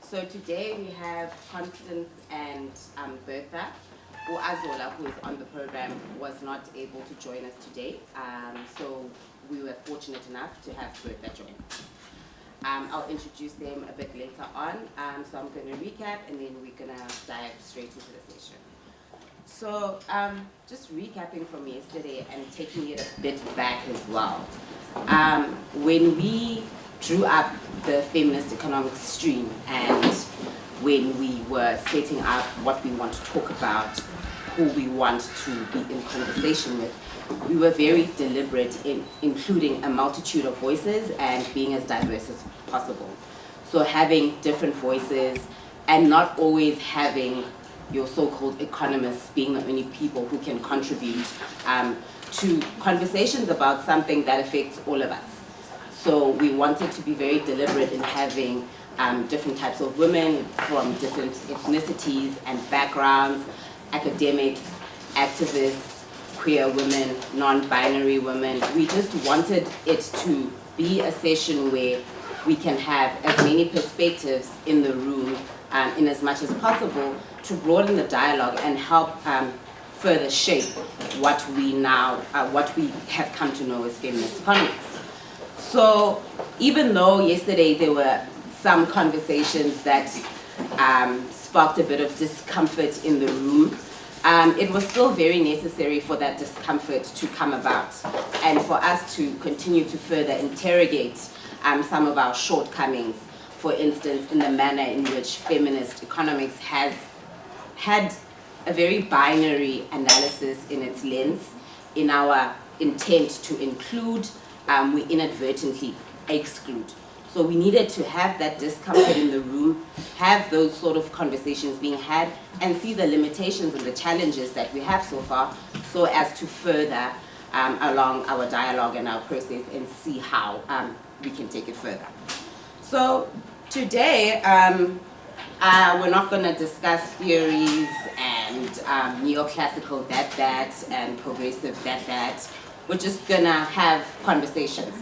So today we have Constance and Bertha. Azola, who is on the program, was not able to join us today. So we were fortunate enough to have Bertha join. I'll introduce them a bit later on. So I'm going to recap and then we're going to dive straight into the session. So just recapping from yesterday and taking it a bit back as well. When we drew up the feminist economics stream and when we were setting up what we want to talk about, who we want to be in conversation with, we were very deliberate in including a multitude of voices and being as diverse as possible. So having different voices and not always having your so-called economists being the only people who can contribute to conversations about something that affects all of us. So we wanted to be very deliberate in having different types of women from different ethnicities and backgrounds, academics, activists, queer women, non-binary women. We just wanted it to be a session where we can have as many perspectives in the room in as much as possible to broaden the dialogue and help further shape what we have come to know as feminist economics. So even though yesterday there were some conversations that sparked a bit of discomfort in the room, it was still very necessary for that discomfort to come about and for us to continue to further interrogate some of our shortcomings, for instance, in the manner in which feminist economics has had a very binary analysis in its lens. In our intent to include, we inadvertently exclude. So we needed to have that discomfort in the room, have those sort of conversations being had, and see the limitations and the challenges that we have so far, so as to further along our dialogue and our process and see how we can take it further. So today, we're not going to discuss theories and neoclassical that, and progressive that. We're just going to have conversations.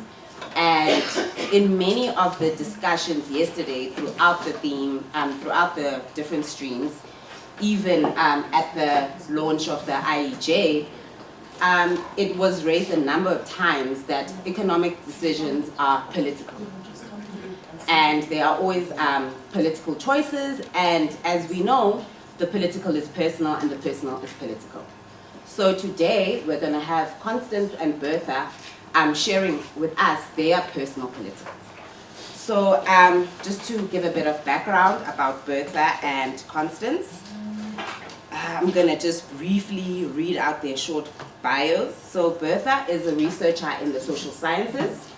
And in many of the discussions yesterday throughout the theme, throughout the different streams, even at the launch of the IEJ, it was raised a number of times that economic decisions are political. And they are always political choices, and as we know, the political is personal and the personal is political. So today, we're going to have Constance and Bertha sharing with us their personal politics. So just to give a bit of background about Bertha and Constance, I'm going to just briefly read out their short bios. So Bertha is a researcher in the social sciences.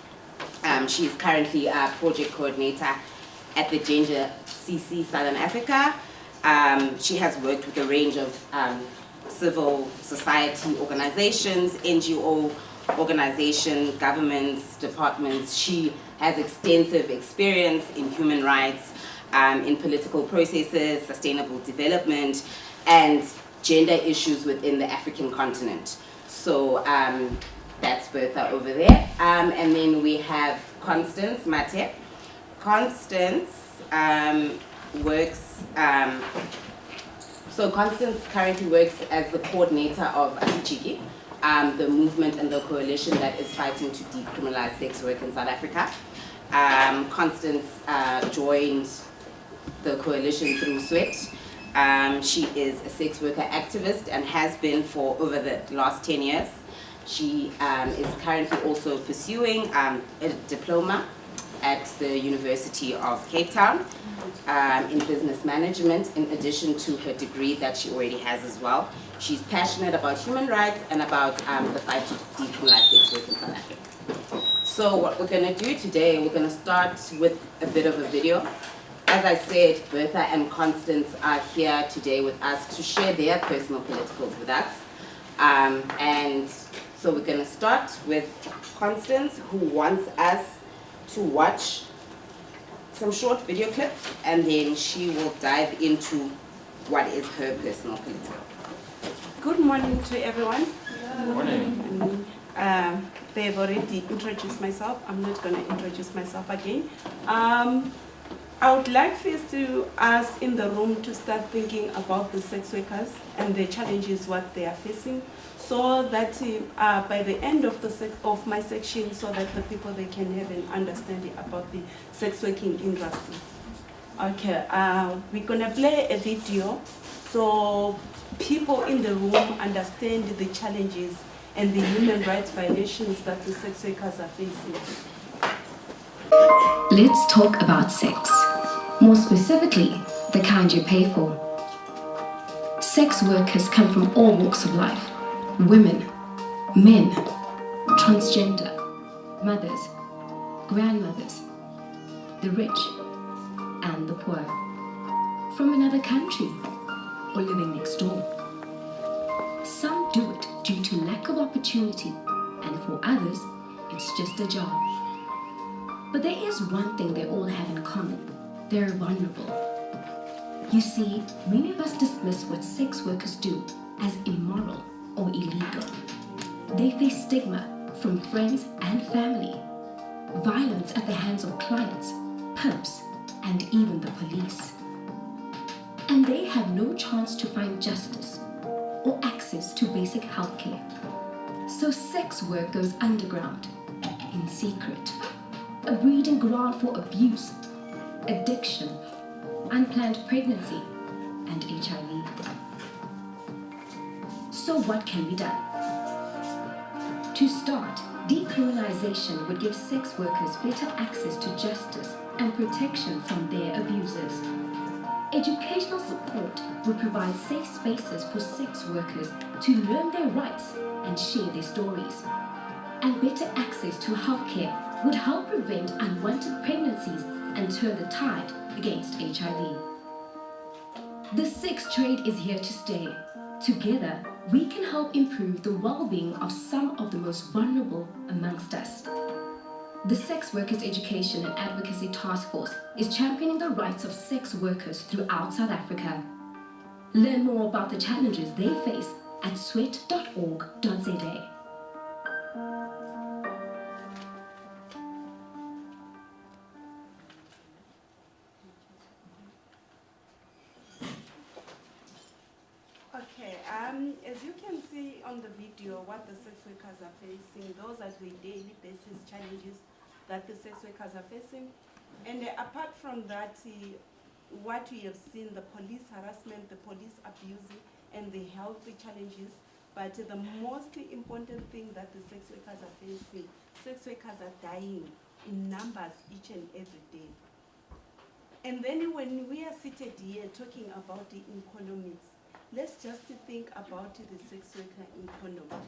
She's currently a project coordinator at the Gender CC Southern Africa. She has worked with a range of civil society organizations, NGO organizations, governments, departments. She has extensive experience in human rights, in political processes, sustainable development, and gender issues within the African continent. So that's Bertha over there. And then we have Constance Mate. Constance Constance currently works as the coordinator of Asichiki, the movement and the coalition that is fighting to decriminalize sex work in South Africa. Constance joined the coalition through Sweat. She is a sex worker activist and has been for over the last 10 years. She is currently also pursuing a diploma at the University of Cape Town in business management, in addition to her degree that she already has as well. She's passionate about human rights and about the fight to decriminalize sex work in South Africa. So what we're going to do today, we're going to start with a bit of a video. As I said, Bertha and Constance are here today with us to share their personal politicals with us. And so we're going to start with Constance, who wants us to watch some short video clips, and then she will dive into what is her personal political. Good morning to everyone. Good morning. They've already introduced myself. I'm not going to introduce myself again. I would like first to us in the room to start thinking about the sex workers and the challenges what they are facing, so that by the end of of my section, so that the people they can have an understanding about the sex working industry. Okay, we're gonna play a video so people in the room understand the challenges and the human rights violations that the sex workers are facing. Let's talk about sex. More specifically, the kind you pay for. Sex workers come from all walks of life. Women, men, transgender, mothers, grandmothers, the rich and the poor. From another country or living next door. Some do it due to lack of opportunity, and for others, it's just a job. But there is one thing they all have in common. They're vulnerable. You see, many of us dismiss what sex workers do as immoral or illegal. They face stigma from friends and family, violence at the hands of clients, pimps, and even the police. And they have no chance to find justice or access to basic health care. So sex work goes underground, in secret. A breeding ground for abuse, addiction, unplanned pregnancy, and HIV. So what can be done? To start, decriminalization would give sex workers better access to justice and protection from their abusers. Educational support would provide safe spaces for sex workers to learn their rights and share their stories. And better access to healthcare would help prevent unwanted pregnancies and turn the tide against HIV. The sex trade is here to stay. Together, we can help improve the well-being of some of the most vulnerable amongst us. The Sex Workers Education and Advocacy Task Force is championing the rights of sex workers throughout South Africa. Learn more about the challenges they face at sweat.org.za. Okay, as you can see on the video, what the sex workers are facing, those are the daily basis challenges that the sex workers are facing. And apart from that, what we have seen, the police harassment, the police abuse, and the health challenges. But the most important thing that the sex workers are facing, sex workers are dying in numbers each and every day. And then when we are seated here talking about the economics, let's just think about the sex worker economy.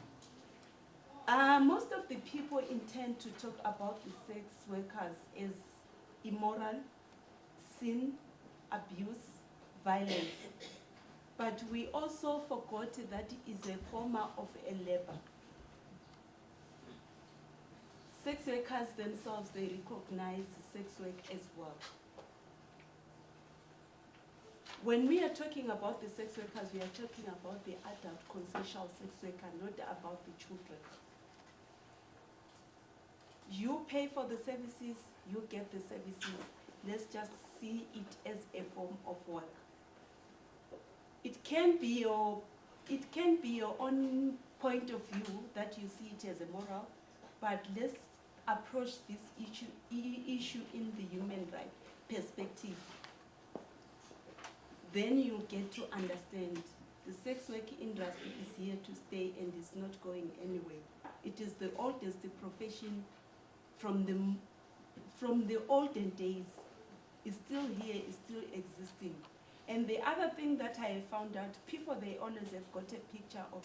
Most of the people intend to talk about the sex workers as immoral, sin, abuse, violence. But we also forgot that it is a form of a labor. Sex workers themselves, they recognize sex work as work. When we are talking about the sex workers, we are talking about the adult consensual sex worker, not about the children. You pay for the services, you get the services. Let's just see it as a form of work. It can be your own point of view that you see it as a moral, but let's approach this issue in the human rights perspective. Then you get to understand the sex work industry is here to stay and is not going anywhere. It is the oldest profession from the olden days. It's still here, it's still existing. And the other thing that I found out, people, they always have got a picture of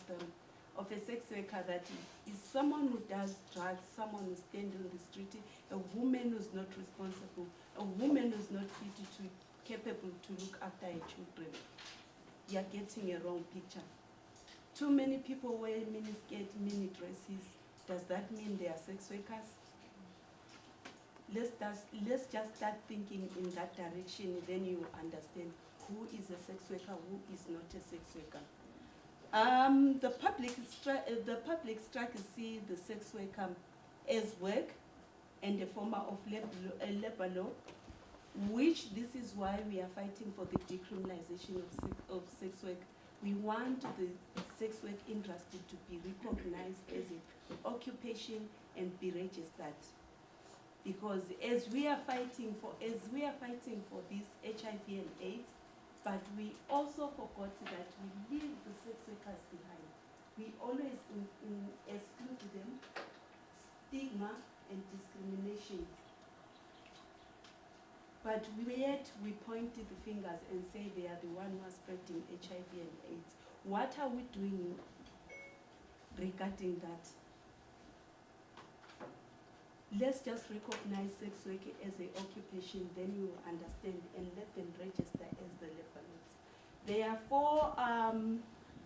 a sex worker that is someone who does drugs, someone who stands on the street, a woman who's not responsible, a woman who's not capable to look after her children. You're getting a wrong picture. Too many people wear miniskirt, mini dresses. Does that mean they are sex workers? Let's just start thinking in that direction, then you understand who is a sex worker, who is not a sex worker. The public strike see the sex worker as work and a form of labor law. which this is why we are fighting for the decriminalization of sex work. We want the sex work industry to be recognized as an occupation and be registered. Because as we are fighting for this HIV and AIDS, but we also forgot that we leave the sex workers behind. We always exclude them, stigma and discrimination. But yet we point the fingers and say they are the one who are spreading HIV and AIDS. What are we doing regarding that? Let's just recognize sex work as an occupation, then you will understand, and let them register as the laborers. There are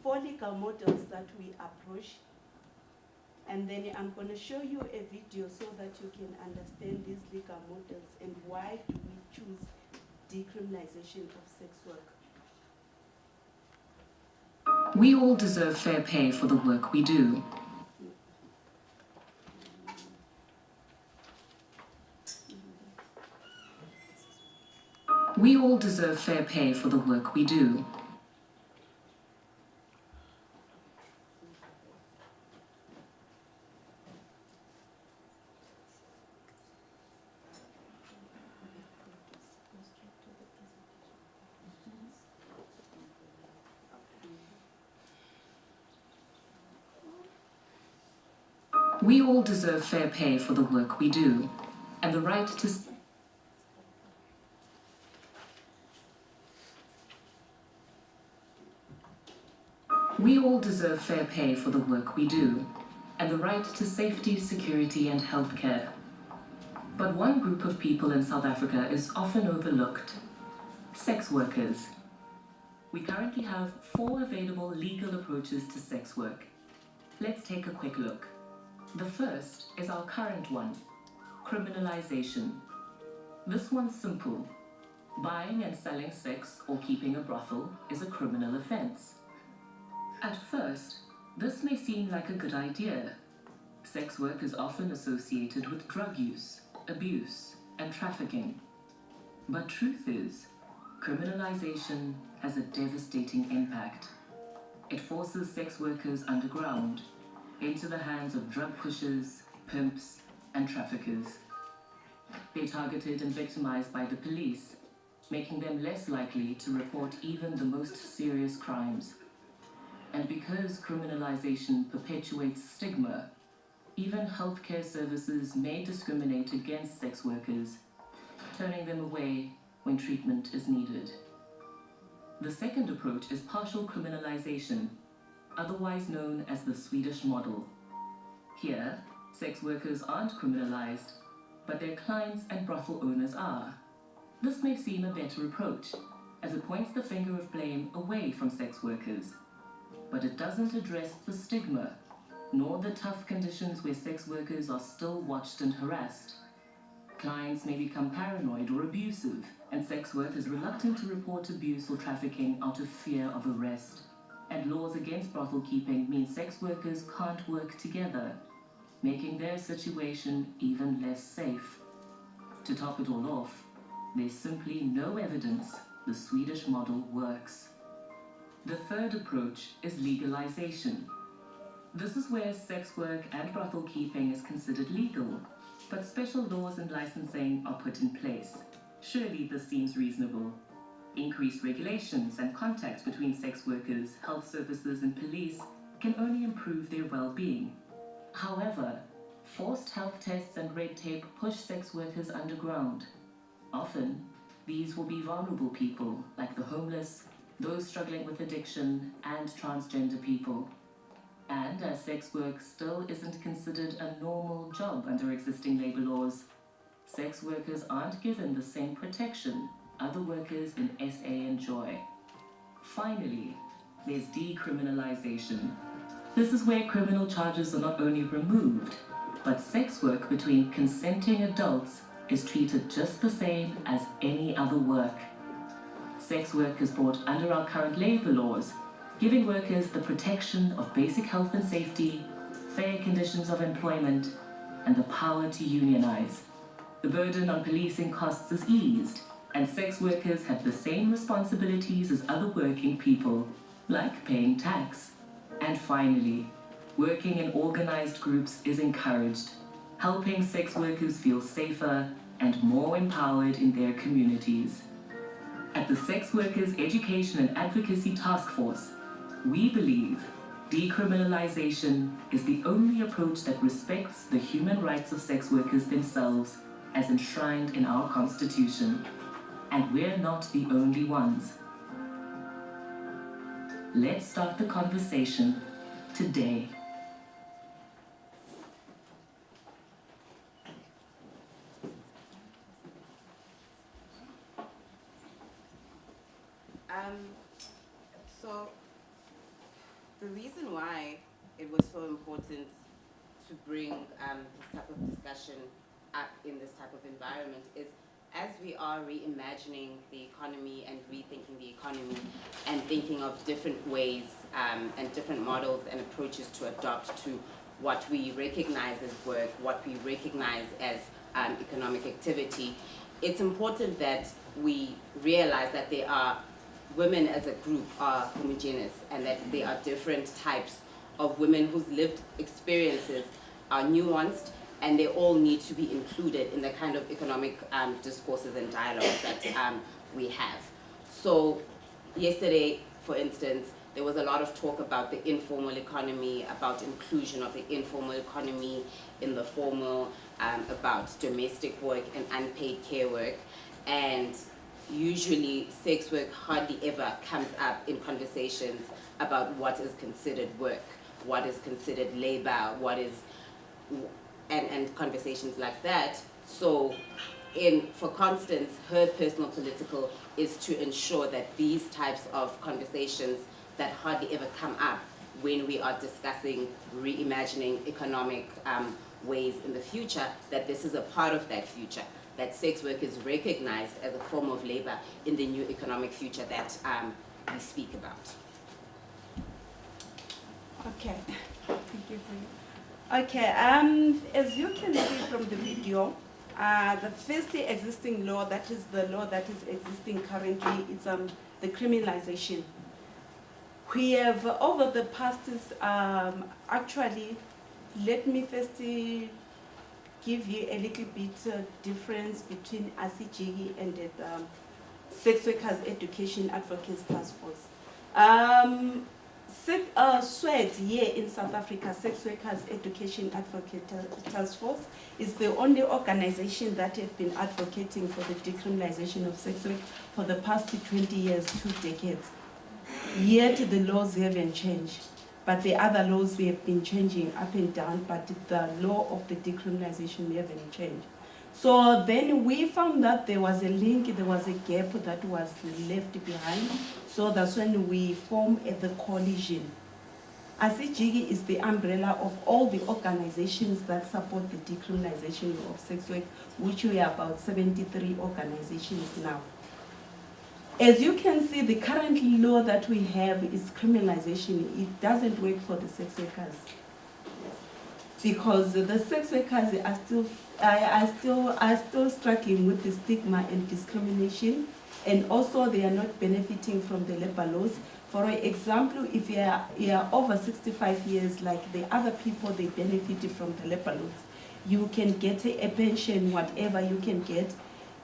four legal models that we approach, and then I'm going to show you a video so that you can understand these legal models and why do we choose decriminalization of sex work. We all deserve fair pay for the work we do. We all deserve fair pay for the work we do. We all deserve fair pay for the work we do, and the right to... We all deserve fair pay for the work we do, and the right to safety, security, and healthcare. But one group of people in South Africa is often overlooked: sex workers. We currently have 4 available legal approaches to sex work. Let's take a quick look. The first is our current one, criminalization. This one's simple. Buying and selling sex or keeping a brothel is a criminal offense. At first, this may seem like a good idea. Sex work is often associated with drug use, abuse, and trafficking. But truth is, criminalization has a devastating impact. It forces sex workers underground, into the hands of drug pushers, pimps, and traffickers. They're targeted and victimized by the police, making them less likely to report even the most serious crimes. And because criminalization perpetuates stigma, even healthcare services may discriminate against sex workers, turning them away when treatment is needed. The second approach is partial criminalization, otherwise known as the Swedish model. Here, sex workers aren't criminalized, but their clients and brothel owners are. This may seem a better approach, as it points the finger of blame away from sex workers. But it doesn't address the stigma, nor the tough conditions where sex workers are still watched and harassed. Clients may become paranoid or abusive, and sex workers reluctant to report abuse or trafficking out of fear of arrest. And laws against brothel keeping mean sex workers can't work together, making their situation even less safe. To top it all off, there's simply no evidence the Swedish model works. The third approach is legalization. This is where sex work and brothel keeping is considered legal, but special laws and licensing are put in place. Surely this seems reasonable. Increased regulations and contact between sex workers, health services, and police can only improve their well-being. However, forced health tests and red tape push sex workers underground. Often, these will be vulnerable people like the homeless, those struggling with addiction, and transgender people. And as sex work still isn't considered a normal job under existing labor laws, sex workers aren't given the same protection other workers in SA enjoy. Finally, there's decriminalization. This is where criminal charges are not only removed, but sex work between consenting adults is treated just the same as any other work. Sex work is brought under our current labor laws, giving workers the protection of basic health and safety, fair conditions of employment, and the power to unionize. The burden on policing costs is eased, and sex workers have the same responsibilities as other working people, like paying tax. And finally, working in organized groups is encouraged, helping sex workers feel safer and more empowered in their communities. At the Sex Workers Education and Advocacy Task Force, we believe decriminalization is the only approach that respects the human rights of sex workers themselves as enshrined in our Constitution. And we're not the only ones. Let's start the conversation today. So the reason why it was so important to bring this type of discussion up in this type of environment is as we are reimagining the economy and rethinking the economy and thinking of different ways and different models and approaches to adopt to what we recognize as work, what we recognize as economic activity, it's important that we realize that there are women as a group are homogeneous and that there are different types of women whose lived experiences are nuanced and they all need to be included in the kind of economic discourses and dialogues that we have. So yesterday, for instance, there was a lot of talk about the informal economy, about inclusion of the informal economy in the formal, about domestic work and unpaid care work. And usually sex work hardly ever comes up in conversations about what is considered work, what is considered labor, and conversations like that. So for Constance, her personal political is to ensure that these types of conversations that hardly ever come up when we are discussing reimagining economic ways in the future, that this is a part of that future, that sex work is recognized as a form of labor in the new economic future that we speak about. Okay, thank you. Okay, as you can see from the video, the first existing law, that is the law that is existing currently, is the criminalization. We have, over the past, actually, let me first give you a little bit difference between ACGE and the Sex Workers Education Advocacy Task Force. SWED here in South Africa, Sex Workers Education Advocacy Task Force, is the only organization that has been advocating for the decriminalization of sex work for the past 20 years, 2 decades. Yet the laws haven't changed. But the other laws, they have been changing up and down, but the law of the decriminalization haven't changed. So then we found that there was a link, there was a gap that was left behind. So that's when we formed the coalition. ACGE is the umbrella of all the organizations that support the decriminalization of sex work, which we are about 73 organizations now. As you can see, the current law that we have is criminalization. It doesn't work for the sex workers because the sex workers are still struggling with the stigma and discrimination, and also they are not benefiting from the labor laws. For example, if you are over 65 years, like the other people, they benefit from the labor laws. You can get a pension, whatever you can get,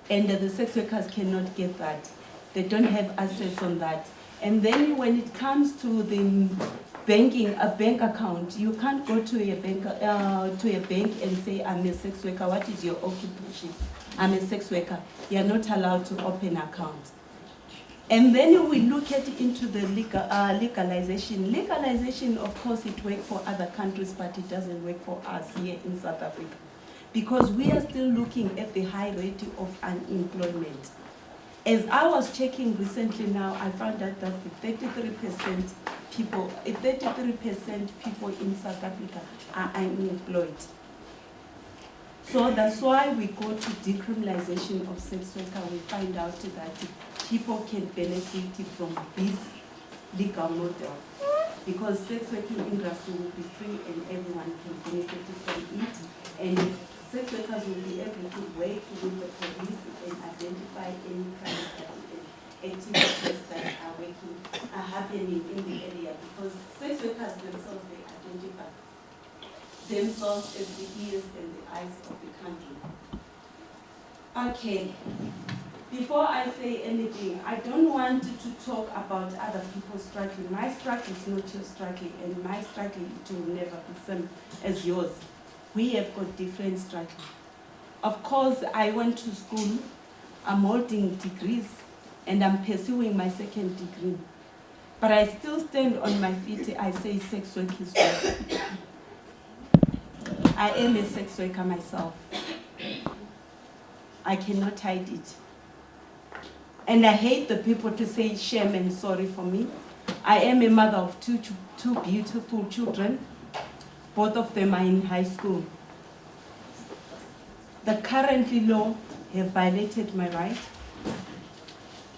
and the sex workers cannot get that. They don't have access on that. And then when it comes to the banking, a bank account, you can't go to a bank and say, I'm a sex worker. What is your occupation? I'm a sex worker. You are not allowed to open accounts. And then we look at into the legalization. Legalization, of course, it works for other countries, but it doesn't work for us here in South Africa, because we are still looking at the high rate of unemployment. As I was checking recently now, I found out that 33% people in South Africa are unemployed. So that's why we go to decriminalization of sex work. We find out that people can benefit from this legal model, because sex working industry will be free and everyone can benefit from it. And sex workers will be able to work with the police and identify any crimes and activities that are happening in the area, because sex workers themselves, they identify themselves as the ears and the eyes of the country. Okay. Before I say anything, I don't want to talk about other people's struggling. My struggle is not your struggle, and my struggle will never be the same as yours. We have got different struggles. Of course, I went to school, I'm holding degrees, and I'm pursuing my second degree. But I still stand on my feet, I say sex work is work. I am a sex worker myself. I cannot hide it. And I hate the people to say shame and sorry for me. I am a mother of two beautiful children. Both of them are in high school. The current law have violated my right.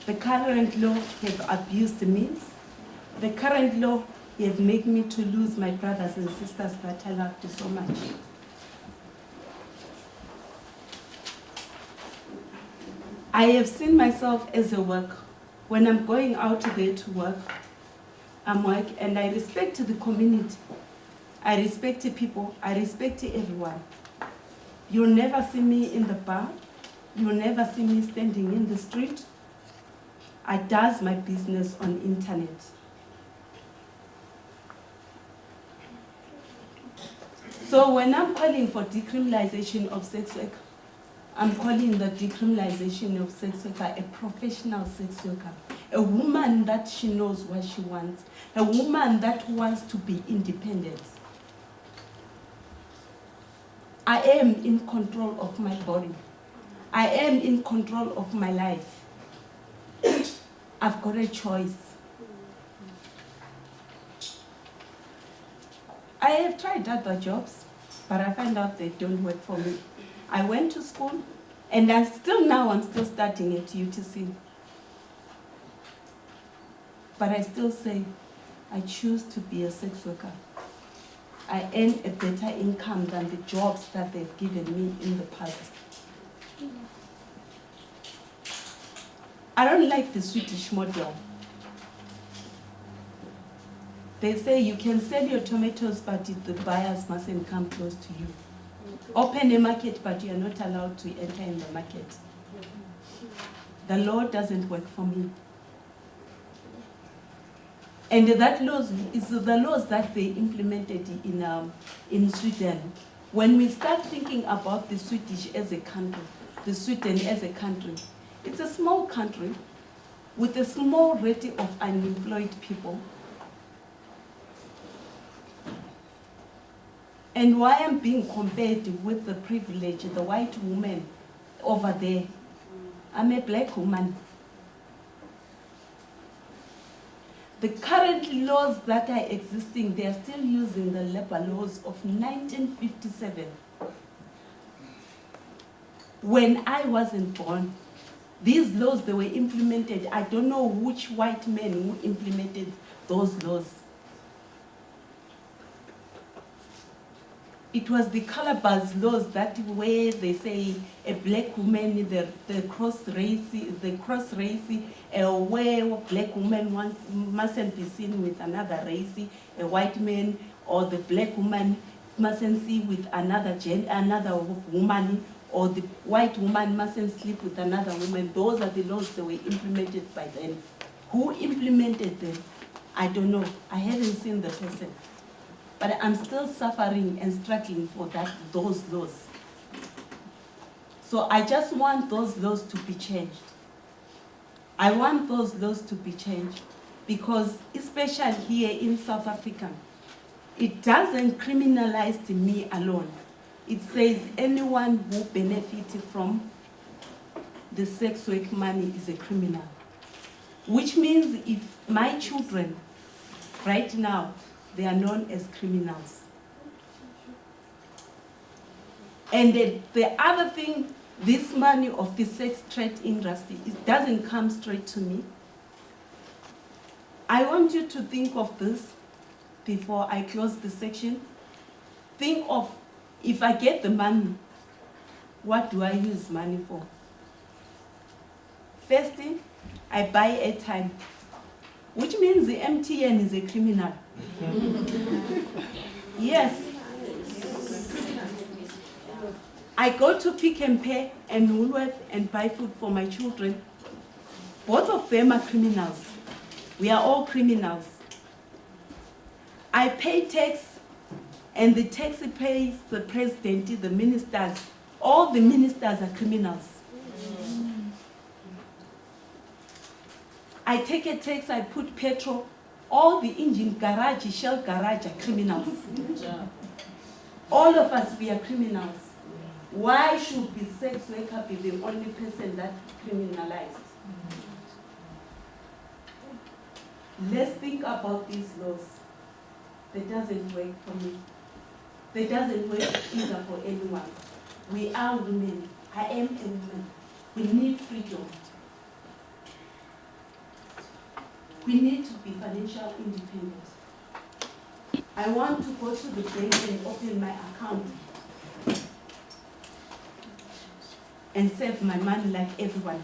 The current law have abused me. The current law have made me to lose my brothers and sisters that I loved so much. I have seen myself as a worker. When I'm going out there to work, I'm work, and I respect the community. I respect the people. I respect everyone. You'll never see me in the bar. You'll never see me standing in the street. I does my business on internet. So when I'm calling for decriminalization of sex work, I'm calling the decriminalization of sex worker a professional sex worker, a woman that she knows what she wants, a woman that wants to be independent. I am in control of my body. I am in control of my life. I've got a choice. I have tried other jobs, but I find out they don't work for me. I went to school, and I'm still studying at UTC. But I still say, I choose to be a sex worker. I earn a better income than the jobs that they've given me in the past. I don't like the Swedish model. They say you can sell your tomatoes, but the buyers mustn't come close to you. Open a market, but you are not allowed to enter in the market. The law doesn't work for me. And that laws is the laws that they implemented in Sweden. When we start thinking about the Swedish as a country, the Sweden as a country, it's a small country with a small rate of unemployed people. And why I'm being compared with the privilege, the white woman over there. I'm a black woman. The current laws that are existing, they are still using the labor laws of 1957. When I wasn't born, these laws, they were implemented. I don't know which white men who implemented those laws. It was the Calabar's laws that where they say a black woman, the cross race, where a black woman mustn't be seen with another race, a white man, or the black woman mustn't see with another woman, or the white woman mustn't sleep with another woman. Those are the laws that were implemented by then. Who implemented them? I don't know. I haven't seen the person. But I'm still suffering and struggling for those laws. So I just want those laws to be changed. I want those laws to be changed because, especially here in South Africa, it doesn't criminalize me alone. It says anyone who benefits from the sex work money is a criminal. Which means if my children, right now, they are known as criminals. And the other thing, this money of the sex trade industry, it doesn't come straight to me. I want you to think of this before I close the section. Think of, if I get the money, What do I use money for? First thing, I buy airtime, which means the MTN is a criminal. Yes. I go to Pick and Pay and Woolworth and buy food for my children. Both of them are criminals. We are all criminals. I pay tax, and the tax pays the president, the ministers. All the ministers are criminals. I take a tax, I put petrol. All the engine garage, shell garage are criminals. All of us, we are criminals. Why should the sex worker be the only person that criminalized? Let's think about these laws. That doesn't work for me. That doesn't work either for anyone. We are women. I am a woman. We need freedom. We need to be financial independent. I want to go to the bank and open my account and save my money like everyone.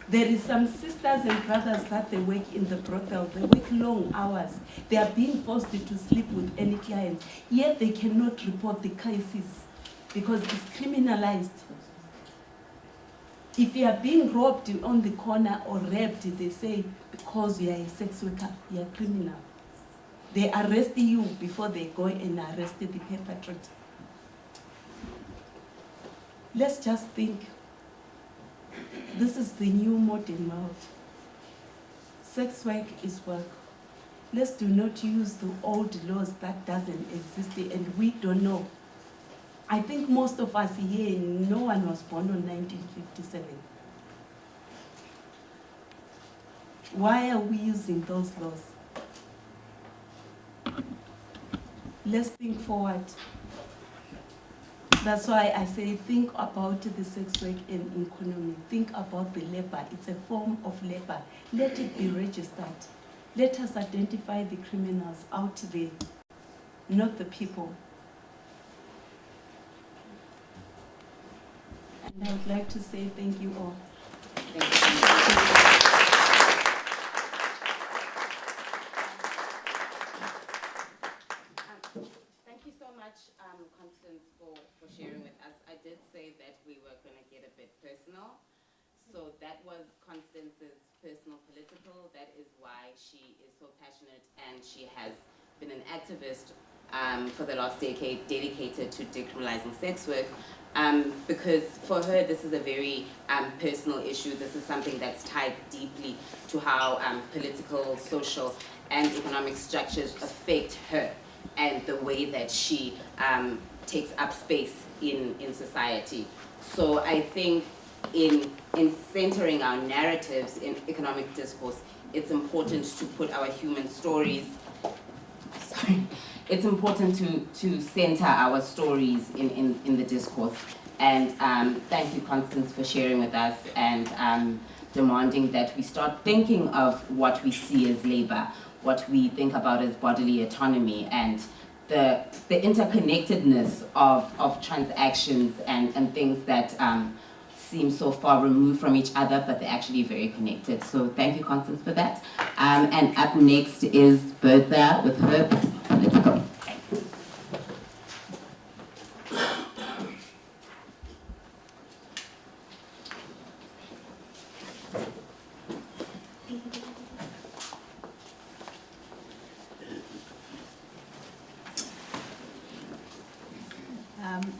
There is some sisters and brothers that they work in the brothel. They work long hours. They are being forced to sleep with any clients. Yet they cannot report the cases because it's criminalized. If you are being robbed on the corner or raped, they say, because you are a sex worker, you are criminal. They arrest you before they go and arrest the perpetrator. Let's just think. This is the new modern world. Sex work is work. Let's do not use the old laws that doesn't exist and we don't know. I think most of us here, no one was born in 1957. Why are we using those laws? Let's think forward. That's why I say think about the sex work and economy. Think about the labor. It's a form of labor. Let it be registered. Let us identify the criminals out there, not the people. And I would like to say thank you all. Thank you so much, Constance, for sharing with us. I did say that we were going to get a bit personal. So that was Constance's personal political. That is why she is so passionate and she has been an activist for the last decade dedicated to decriminalizing sex work. Because for her, this is a very personal issue. This is something that's tied deeply to how political, social, and economic structures affect her and the way that she takes up space in society. So I think in centering our narratives in economic discourse, it's important to put our human stories, it's important to center our stories in the discourse. And thank you, Constance, for sharing with us and demanding that we start thinking of what we see as labor, what we think about as bodily autonomy, and the interconnectedness of transactions and things that seem so far removed from each other, but they're actually very connected. So thank you, Constance, for that. And up next is Bertha with her political.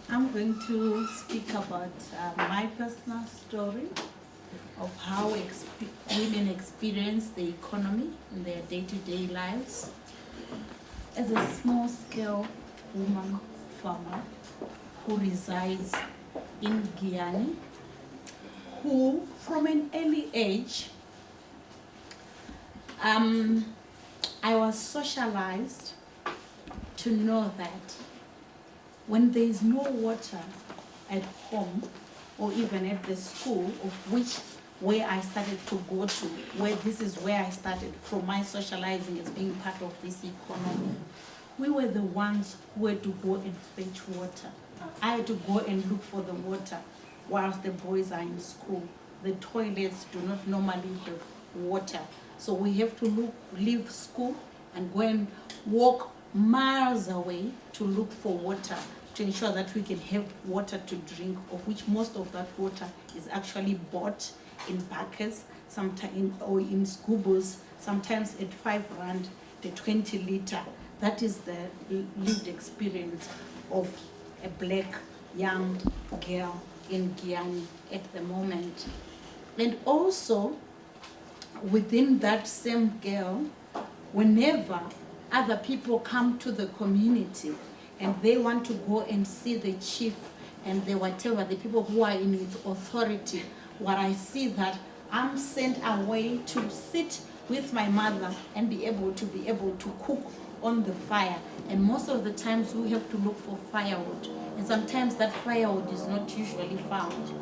I'm going to speak about my personal story of how women experience the economy in their day-to-day lives. As a small-scale woman farmer who resides in Guyana, who from an early age, I was socialized to know that when there is no water at home or even at the school of where I started to go to, where this is where I started from my socializing as being part of this economy, we were the ones who had to go and fetch water. I had to go and look for the water whilst the boys are in school. The toilets do not normally have water. So we have to leave school and go and walk miles away to look for water, to ensure that we can have water to drink, of which most of that water is actually bought in buckets, sometimes or in scoobos, sometimes at 5 rand, the 20 liter. That is the lived experience of a black young girl in Guyana at the moment. And also, within that same girl, whenever other people come to the community and they want to go and see the chief and the whatever, the people who are in authority, what I see that I'm sent away to sit with my mother and be able to cook on the fire. And most of the times we have to look for firewood. And sometimes that firewood is not usually found.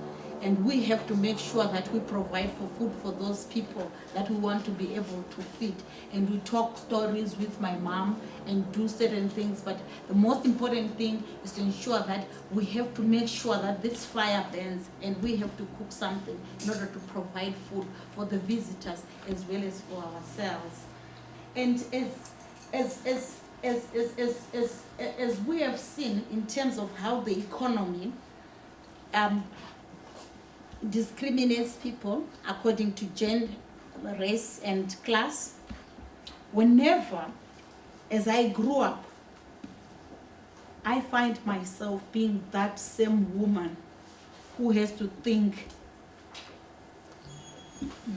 And we have to make sure that we provide for food for those people that we want to be able to feed. And we talk stories with my mom and do certain things. But the most important thing is to ensure that we have to make sure that this fire burns, and we have to cook something in order to provide food for the visitors as well as for ourselves. And as we have seen in terms of how the economy discriminates people according to gender, race, and class. Whenever, as I grew up, I find myself being that same woman who has to think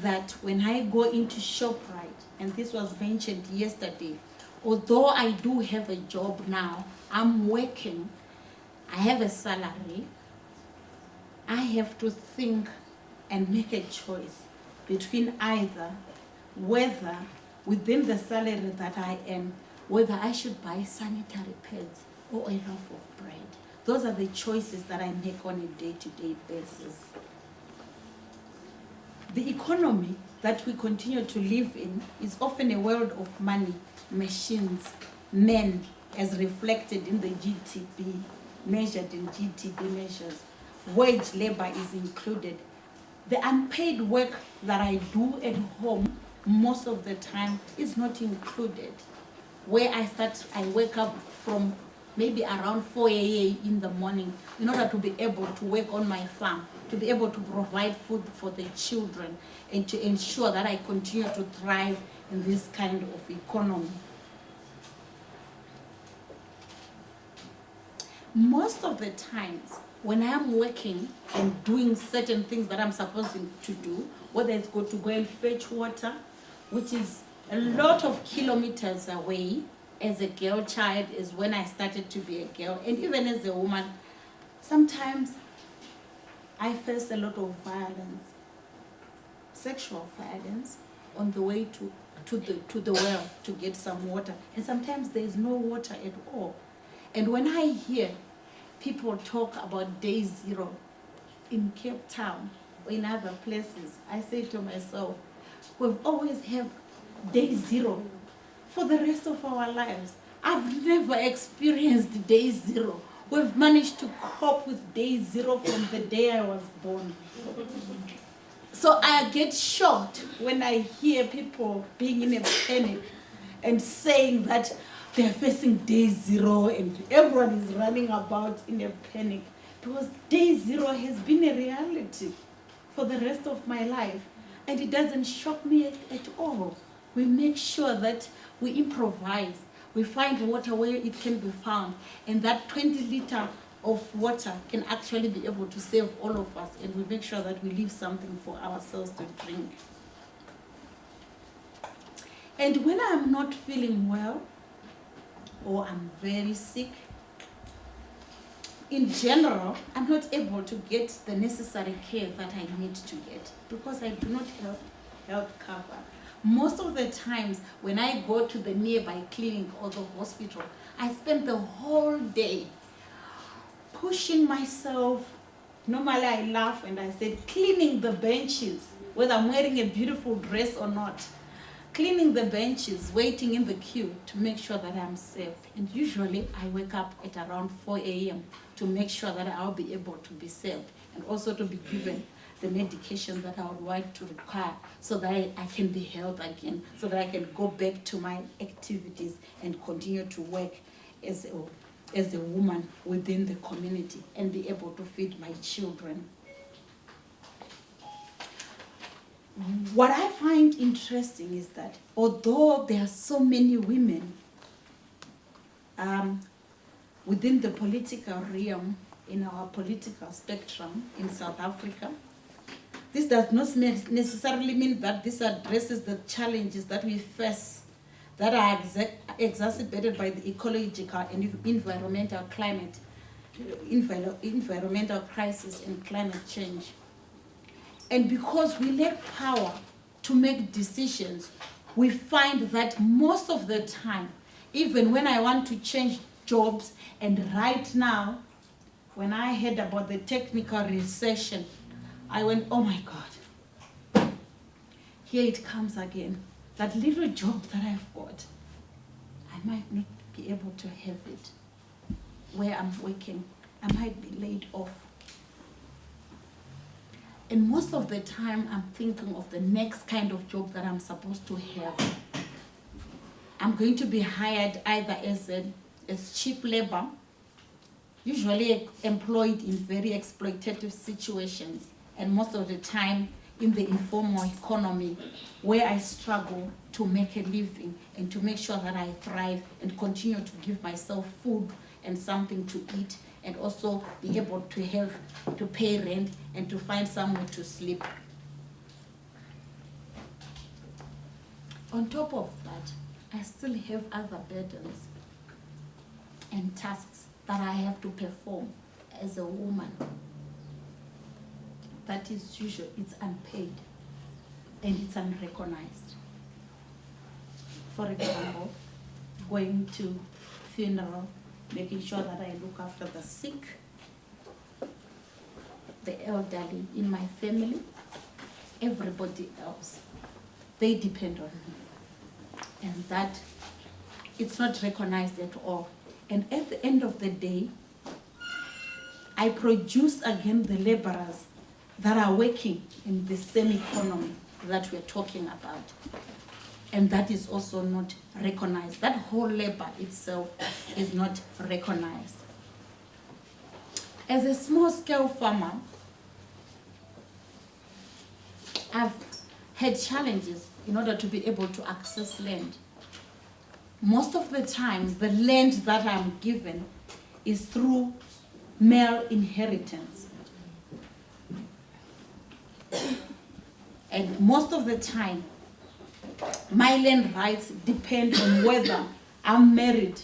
that when I go into ShopRite, and this was mentioned yesterday, although I do have a job now, I'm working, I have a salary, I have to think and make a choice between either whether within the salary that I am, whether I should buy sanitary pads or a loaf of bread. Those are the choices that I make on a day-to-day basis. The economy that we continue to live in is often a world of money, machines, men, as reflected in the GDP, measured in GDP measures. Wage labor is included. The unpaid work that I do at home most of the time is not included. Where I wake up from maybe around 4 a.m. in the morning in order to be able to work on my farm, to be able to provide food for the children, and to ensure that I continue to thrive in this kind of economy. Most of the times, when I'm working and doing certain things that I'm supposed to do, whether it's to go and fetch water, which is a lot of kilometers away as a girl child, is when I started to be a girl, and even as a woman, sometimes I face a lot of violence, sexual violence, on the way to the well to get some water, and sometimes there is no water at all. And when I hear people talk about day zero in Cape Town or in other places, I say to myself, we've always have day zero for the rest of our lives. I've never experienced day zero. We've managed to cope with day zero from the day I was born. So I get shocked when I hear people being in a panic and saying that they're facing day zero and everyone is running about in a panic, because day zero has been a reality for the rest of my life, and it doesn't shock me at all. We make sure that we improvise, we find water where it can be found, and that 20 liter of water can actually be able to save all of us, and we make sure that we leave something for ourselves to drink. And when I'm not feeling well, or I'm very sick, in general, I'm not able to get the necessary care that I need to get because I do not have health cover. Most of the times when I go to the nearby clinic or the hospital, I spend the whole day pushing myself. Normally I laugh and I say cleaning the benches, whether I'm wearing a beautiful dress or not. Cleaning the benches, waiting in the queue to make sure that I'm safe. And usually I wake up at around 4 a.m. to make sure that I'll be able to be saved and also to be given the medication that I would like to require so that I can be held again, so that I can go back to my activities and continue to work as a woman within the community and be able to feed my children. What I find interesting is that although there are so many women within the political realm, in our political spectrum in South Africa, this does not necessarily mean that this addresses the challenges that we face that are exacerbated by the ecological and environmental crisis and climate change. And because we lack power to make decisions, we find that most of the time, even when I want to change jobs, and right now, when I heard about the technical recession, I went, oh my God, here it comes again. That little job that I've got, I might not be able to have it where I'm working. I might be laid off. And most of the time, I'm thinking of the next kind of job that I'm supposed to have. I'm going to be hired either as cheap labor, usually employed in very exploitative situations, and most of the time in the informal economy, where I struggle to make a living and to make sure that I thrive and continue to give myself food and something to eat, and also be able to pay rent and to find somewhere to sleep. On top of that, I still have other burdens and tasks that I have to perform as a woman. That is usual, it's unpaid and it's unrecognized. For example, going to funeral, making sure that I look after the sick, the elderly in my family, everybody else. They depend on me. And that, it's not recognized at all. And at the end of the day, I produce again the laborers that are working in the same economy that we're talking about. And that is also not recognized. That whole labor itself is not recognized. As a small-scale farmer, I've had challenges in order to be able to access land. Most of the time, the land that I'm given is through male inheritance. And most of the time, my land rights depend on whether I'm married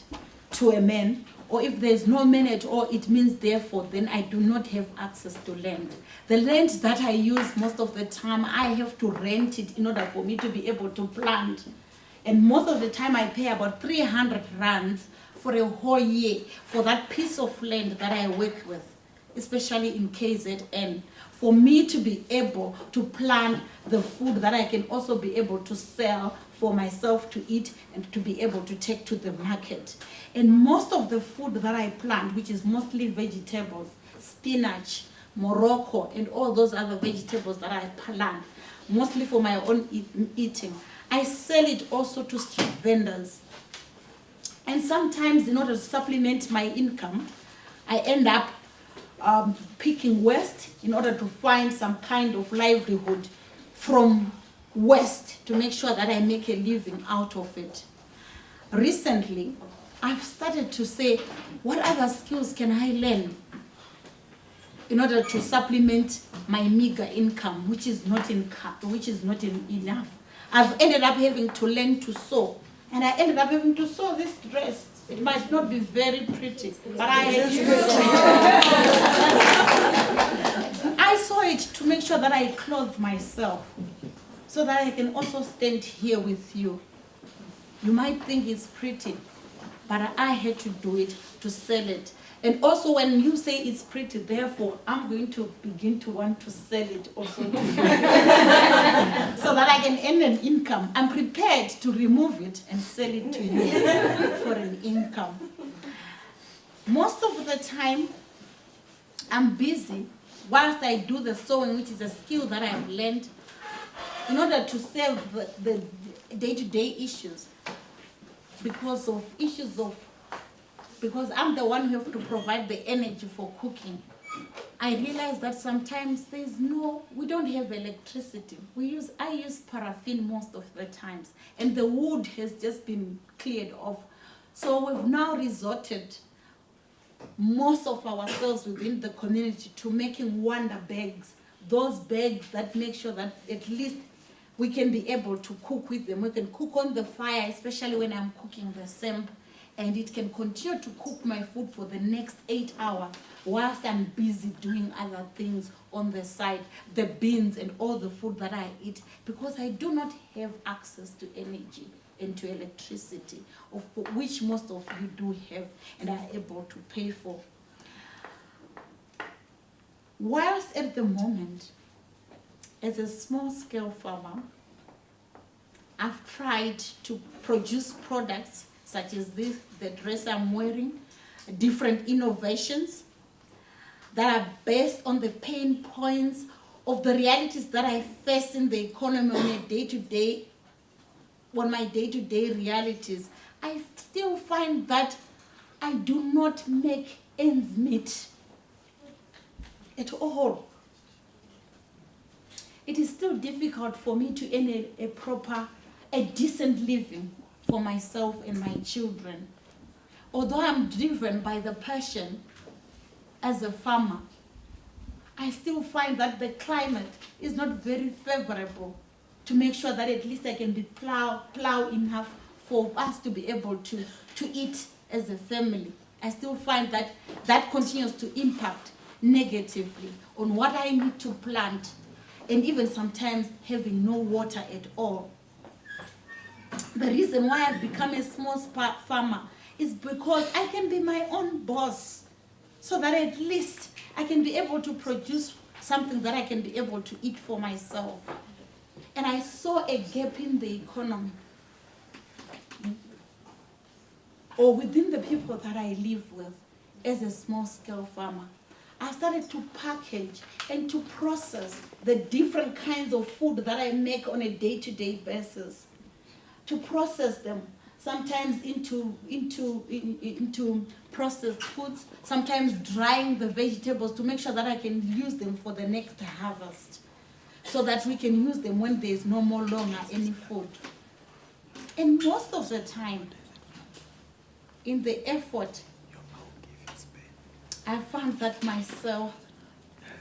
to a man, or if there's no man at all, it means therefore then I do not have access to land. The land that I use most of the time, I have to rent it in order for me to be able to plant. And most of the time I pay about 300 rands for a whole year for that piece of land that I work with, especially in KZN, for me to be able to plant the food that I can also be able to sell for myself to eat and to be able to take to the market. And most of the food that I plant, which is mostly vegetables, spinach, Morocco, and all those other vegetables that I plant, mostly for my own eating, I sell it also to street vendors. And sometimes in order to supplement my income, I end up picking waste in order to find some kind of livelihood from waste to make sure that I make a living out of it. Recently, I've started to say, what other skills can I learn in order to supplement my meager income, which is not enough. I've ended up having to learn to sew, and I ended up having to sew this dress. It might not be very pretty, but I had to. I sew it to make sure that I clothe myself, so that I can also stand here with you. You might think it's pretty, but I had to do it to sell it. And also when you say it's pretty, therefore, I'm going to begin to want to sell it also so that I can earn an income. I'm prepared to remove it and sell it to you for an income. Most of the time, I'm busy whilst I do the sewing, which is a skill that I've learned in order to solve the day-to-day issues, because I'm the one who have to provide the energy for cooking. I realize that sometimes we don't have electricity. I use paraffin most of the times, and the wood has just been cleared off. So we've now resorted, most of ourselves within the community, to making wonder bags. Those bags that make sure that at least we can be able to cook with them. We can cook on the fire, especially when I'm cooking the samp, and it can continue to cook my food for the next 8 hours whilst I'm busy doing other things on the side, the beans and all the food that I eat, because I do not have access to energy and to electricity, of which most of you do have and are able to pay for. Whilst at the moment, as a small-scale farmer, I've tried to produce products such as this, the dress I'm wearing, different innovations that are based on the pain points of the realities that I face in the economy on my day-to-day realities. I still find that I do not make ends meet at all. It is still difficult for me to earn a decent living for myself and my children. Although I'm driven by the passion as a farmer, I still find that the climate is not very favorable to make sure that at least I can be plow enough for us to be able to eat as a family. I still find that continues to impact negatively on what I need to plant, and even sometimes having no water at all. The reason why I've become a small farmer is because I can be my own boss, so that at least I can be able to produce something that I can be able to eat for myself. And I saw a gap in the economy, or within the people that I live with as a small-scale farmer. I started to package and to process the different kinds of food that I make on a day-to-day basis. To process them, sometimes into processed foods, sometimes drying the vegetables to make sure that I can use them for the next harvest, so that we can use them when there's no more longer any food. And most of the time, in the effort, I found that myself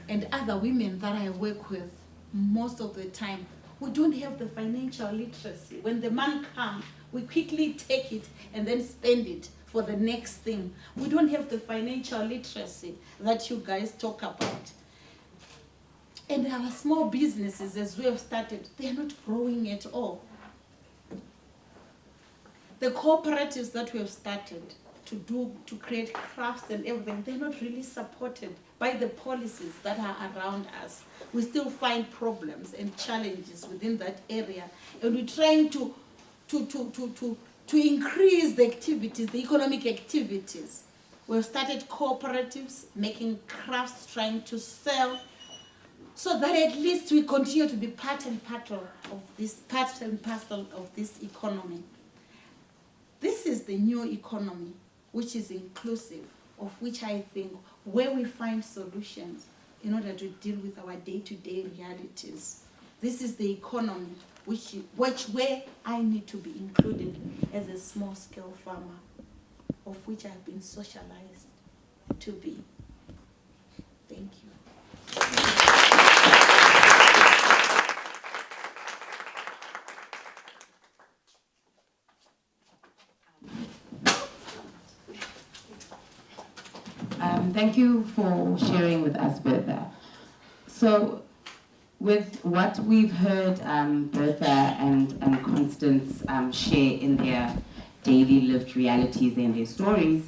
and other women that I work with, most of the time, we don't have the financial literacy. When the man comes, we quickly take it and then spend it for the next thing. We don't have the financial literacy that you guys talk about. And our small businesses, as we have started, they are not growing at all. The cooperatives that we have started to create crafts and everything, they're not really supported by the policies that are around us. We still find problems and challenges within that area, and we're trying to increase the activities, the economic activities. We've started cooperatives, making crafts, trying to sell, so that at least we continue to be part and parcel of this economy. This is the new economy, which is inclusive, of which I think where we find solutions in order to deal with our day-to-day realities. This is the economy where I need to be included as a small-scale farmer, of which I've been socialized to be. Thank you. Thank you for sharing with us, Bertha. So, with what we've heard Bertha and Constance share in their daily lived realities and their stories,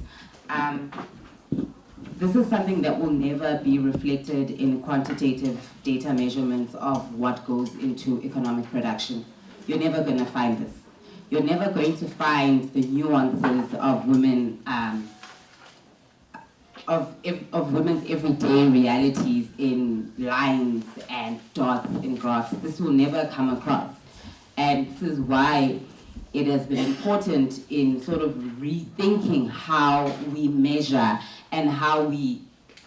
this is something that will never be reflected in quantitative data measurements of what goes into economic production. You're never going to find this. You're never going to find the nuances of women of women's everyday realities in lines and dots and graphs. This will never come across. And this is why it has been important in sort of rethinking how we measure and how we,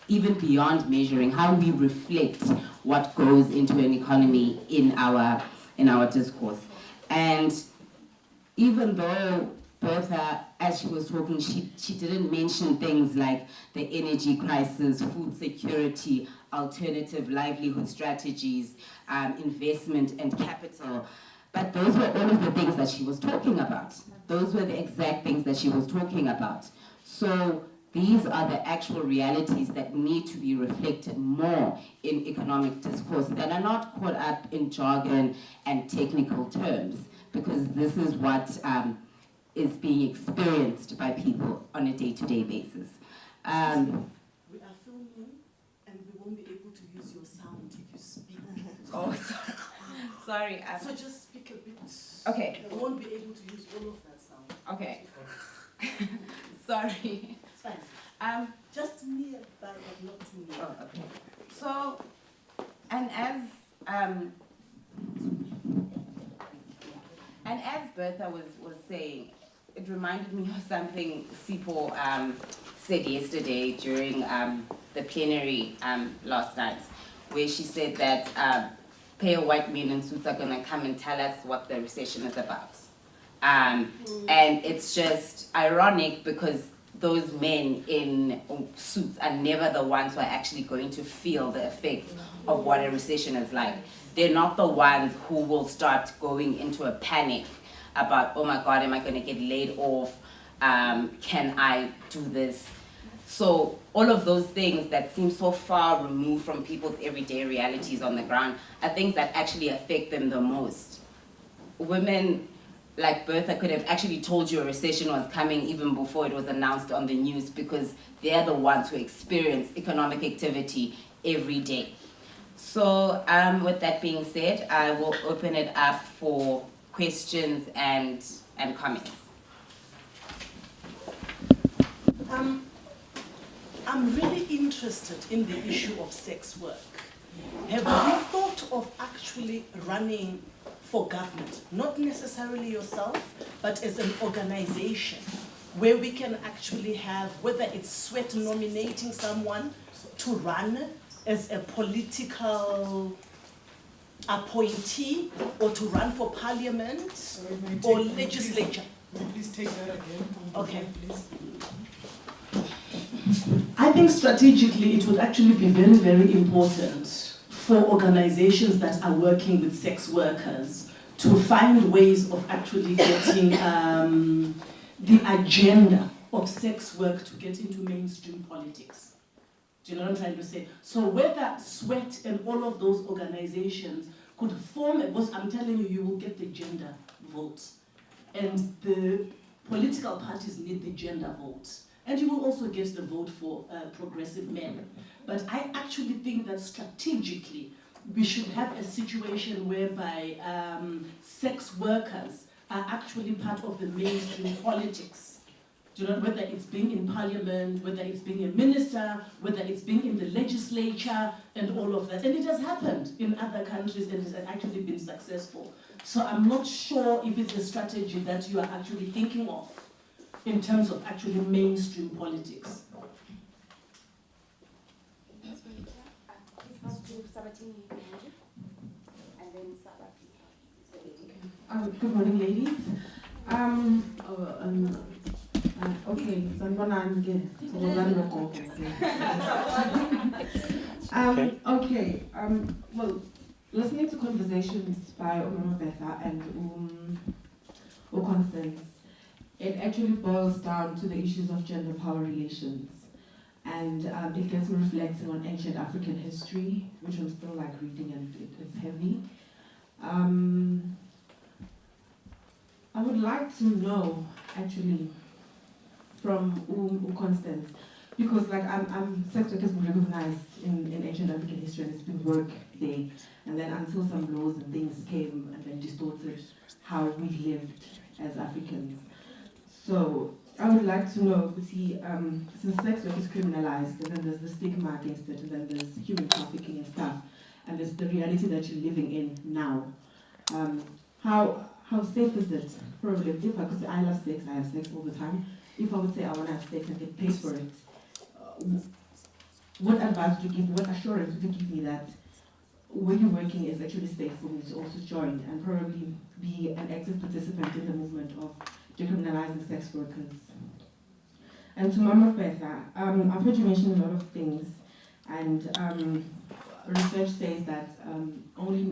even beyond measuring, how we reflect what goes into an economy in our discourse. And even though Bertha, as she was talking, she didn't mention things like the energy crisis, food security, alternative livelihood strategies, investment and capital. But those were all of the things that she was talking about. Those were the exact things that she was talking about. So these are the actual realities that need to be reflected more in economic discourse that are not caught up in jargon and technical terms, because this is what is being experienced by people on a day-to-day basis. We are filming and we won't be able to use your sound if you speak. Oh, sorry. So just speak a bit. Okay. We won't be able to use all of that sound. Okay. Sorry. It's fine. Just nearby, but not too near. Oh, okay. So, and as Bertha was saying, it reminded me of something Sipho said yesterday during the plenary last night, where she said that pale white men in suits are going to come and tell us what the recession is about. And it's just ironic because those men in suits are never the ones who are actually going to feel the effects of what a recession is like. They're not the ones who will start going into a panic about, oh my God, am I going to get laid off? Can I do this? So all of those things that seem so far removed from people's everyday realities on the ground are things that actually affect them the most. Women like Bertha could have actually told you a recession was coming even before it was announced on the news, because they're the ones who experience economic activity every day. So with that being said, I will open it up for questions and comments. I'm really interested in the issue of sex work. Have you thought of actually running for government? Not necessarily yourself, but as an organization where we can actually have, whether it's Sweat nominating someone to run as a political appointee or to run for parliament or legislature. Please take that again. Okay. Please. I think strategically it would actually be very, very important for organizations that are working with sex workers to find ways of actually getting the agenda of sex work to get into mainstream politics. Do you know what I'm trying to say? So whether Sweat and all of those organizations could form, because I'm telling you, you will get the gender votes. And the political parties need the gender votes. And you will also get the vote for progressive men. But I actually think that strategically, we should have a situation whereby sex workers are actually part of the mainstream politics. Do you know, whether it's being in parliament, whether it's being a minister, whether it's being in the legislature, and all of that. And it has happened in other countries and it has actually been successful. So I'm not sure if it's a strategy that you are actually thinking of in terms of actually mainstream politics. Good morning, ladies. Okay, so I'm gonna get well, listening to conversations by Bertha and Constance, it actually boils down to the issues of gender power relations. And it gets me reflecting on ancient African history, which I'm still like reading and it's heavy. I would like to know, actually, from Constance, because like sex work has been recognized in ancient African history and it's been work there, and then until some laws and things came and then distorted how we lived as Africans. So I would like to know, see, since sex work is criminalized, and then there's the stigma against it, and then there's human trafficking and stuff, and there's the reality that you're living in now. How safe is it? Probably, if I could say I love sex, I have sex all the time. If I would say I want to have sex and get paid for it, what advice would you give me, what assurance would you give me that where you're working is actually safe for me to also join and probably be an active participant in the movement of decriminalizing sex workers? And to Mama Bertha, I've heard you mention a lot of things, and research says that only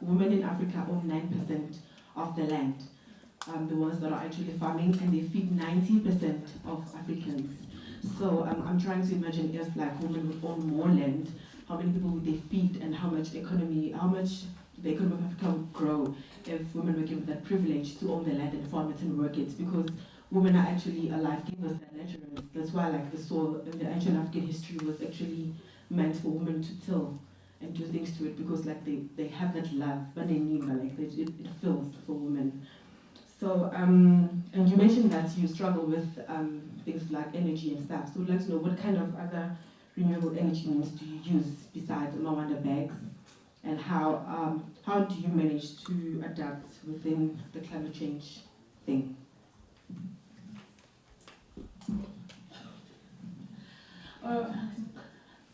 women in Africa own 9% of the land, the ones that are actually farming, and they feed 90% of Africans. So I'm trying to imagine if like women would own more land, how many people would they feed, and how much the economy of Africa would grow if women were given that privilege to own the land and farm it and work it, because women are actually alive givers, they're naturalists. That's why like the soil in the ancient African history was actually meant for women to till and do things to it, because like they have that love, but they need like it fills for women. So and you mentioned that you struggle with things like energy and stuff. So I'd like to know what kind of other renewable energy means do you use besides Mawanda bags, and how do you manage to adapt within the climate change thing?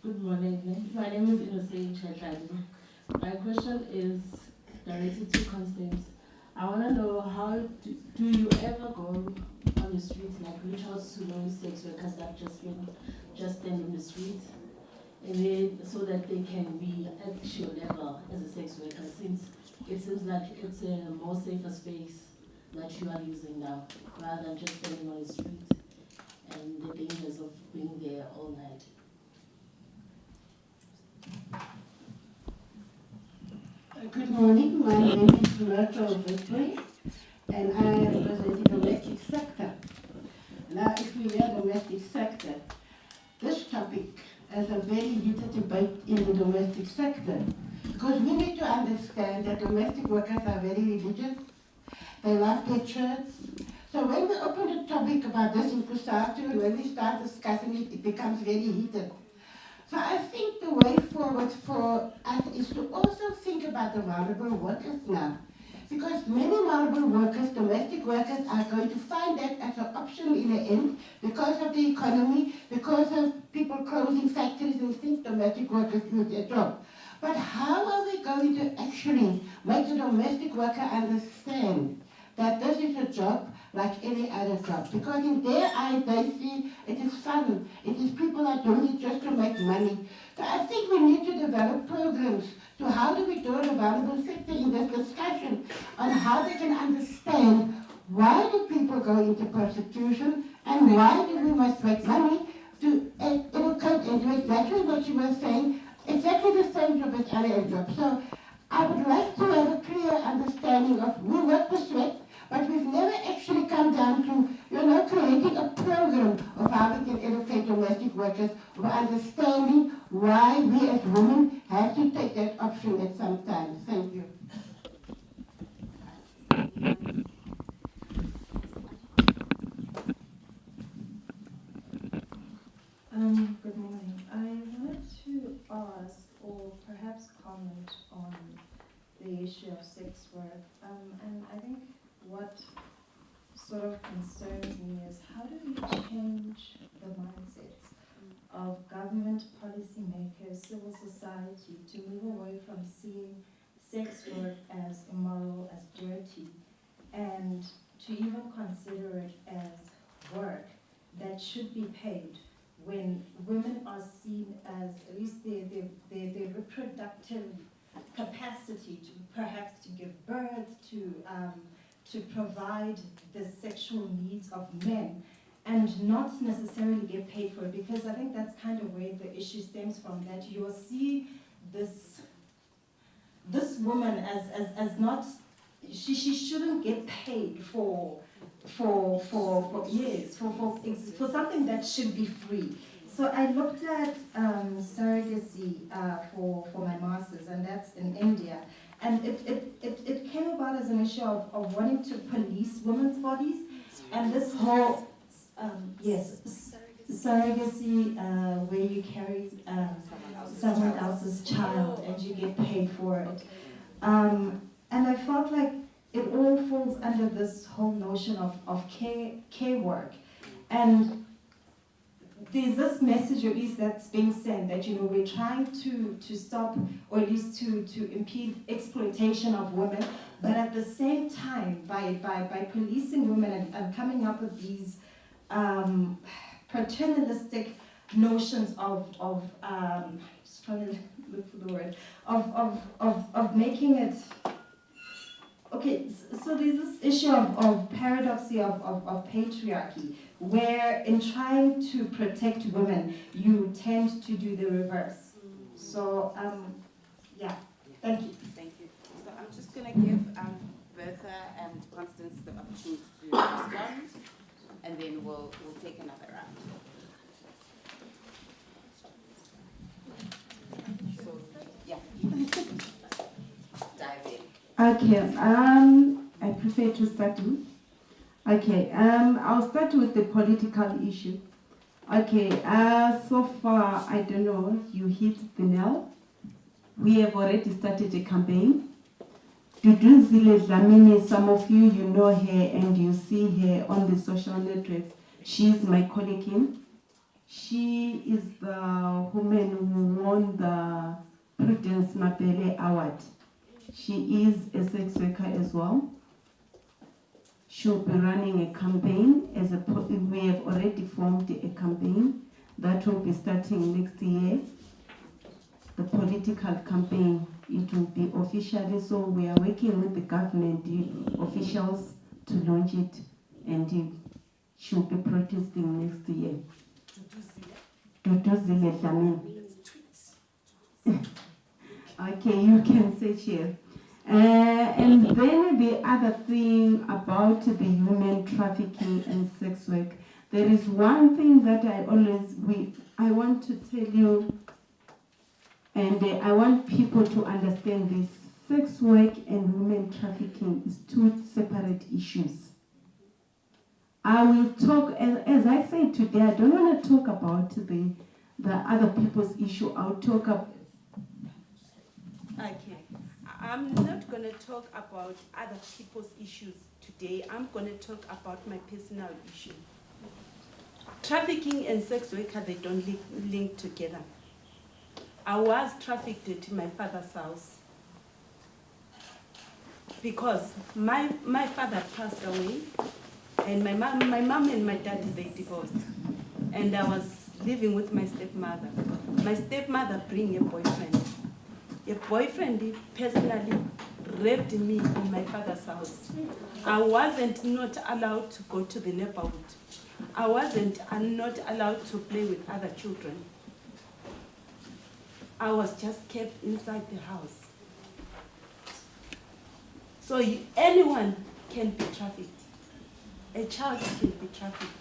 Good morning. My name is Innocent Chatladi. My question is directed to Constance. I want to know, how do you ever go on the streets, like reach out to those sex workers that just stand in the streets, and then so that they can be at your level as a sex worker, since it seems like it's a more safer space that you are using now, rather than just standing on the street and the dangers of being there all night. Good morning, my name is Bertha and I represent the domestic sector. Now, if we are domestic sector, this topic is a very heated debate in the domestic sector, because we need to understand that domestic workers are very religious, they love their church. So when we open the topic about this in Kusatu, when we start discussing it, it becomes very heated. So I think the way forward for us is to also think about the vulnerable workers now. Because many vulnerable workers, domestic workers, are going to find that as an option in the end because of the economy, because of people closing factories and think domestic workers lose their job. But how are we going to actually make the domestic worker understand that this is a job like any other job? Because in their eyes they see it is fun, it is people are doing it just to make money. So I think we need to develop programs to how do we do the vulnerable sector in this discussion on how they can understand why do people go into prostitution and why do we must make money to educate and do exactly what you were saying, exactly the same job as any other job. So I would like to have a clear understanding of we work the sweat, but we've never actually come down to, creating a program of how we can educate domestic workers of understanding why we as women have to take that option at some time. Thank you. Good morning. I wanted to ask, or perhaps comment on the issue of sex work. And I think what sort of concerns me is how do we change the mindsets of government, policymakers, civil society to move away from seeing sex work as immoral, as dirty, and to even consider it as work that should be paid, when women are seen as at least their reproductive capacity to perhaps to give birth, to provide the sexual needs of men, and not necessarily get paid for it, because I think that's kind of where the issue stems from, that you'll see this woman as not, she shouldn't get paid for something that should be free. So I looked at surrogacy for my master's, and that's in India. And it came about as an issue of wanting to police women's bodies. And this whole Yes, surrogacy, where you carry someone else's child and you get paid for it. And I felt like it all falls under this whole notion of care work. And there's this message, at least, that's being sent that, you know, we're trying to stop, or at least to impede exploitation of women, but at the same time, by policing women and coming up with these paternalistic notions of just trying to look for the word, of making it, okay, so there's this issue of paradoxy of patriarchy, where in trying to protect women, you tend to do the reverse. So, yeah, thank you. Thank you. So I'm just going to give Bertha and Constance the opportunity to respond, and then we'll take another round. So, yeah. Dive in. Okay, I prefer to start with. Okay, I'll start with the political issue. Okay, so far, I don't know, you hit the nail. We have already started a campaign. Dudu Zile Dlamini, some of you know her and you see her on the social networks. She's my colleague. She is the woman who won the Prudence Mapele Award. She is a sex worker as well. She'll be running a campaign. We have already formed a campaign that will be starting next year. The political campaign, it will be officially, so we are working with the government officials to launch it, and she'll be protesting next year. Okay, you can say here. And then the other thing about the human trafficking and sex work, there is one thing that I want to tell you, and I want people to understand this. Sex work and human trafficking is two separate issues. I will talk, as I said today, I don't want to talk about the other people's issue. I'll talk about... Okay. I'm not going to talk about other people's issues today. I'm going to talk about my personal issue. Trafficking and sex worker, they don't link together. I was trafficked to my father's house because my father passed away, and my mom and my dad, they divorced. And I was living with my stepmother. My stepmother bring a boyfriend. A boyfriend personally raped me in my father's house. I wasn't not allowed to go to the neighborhood. I wasn't not allowed to play with other children. I was just kept inside the house. So anyone can be trafficked. A child can be trafficked.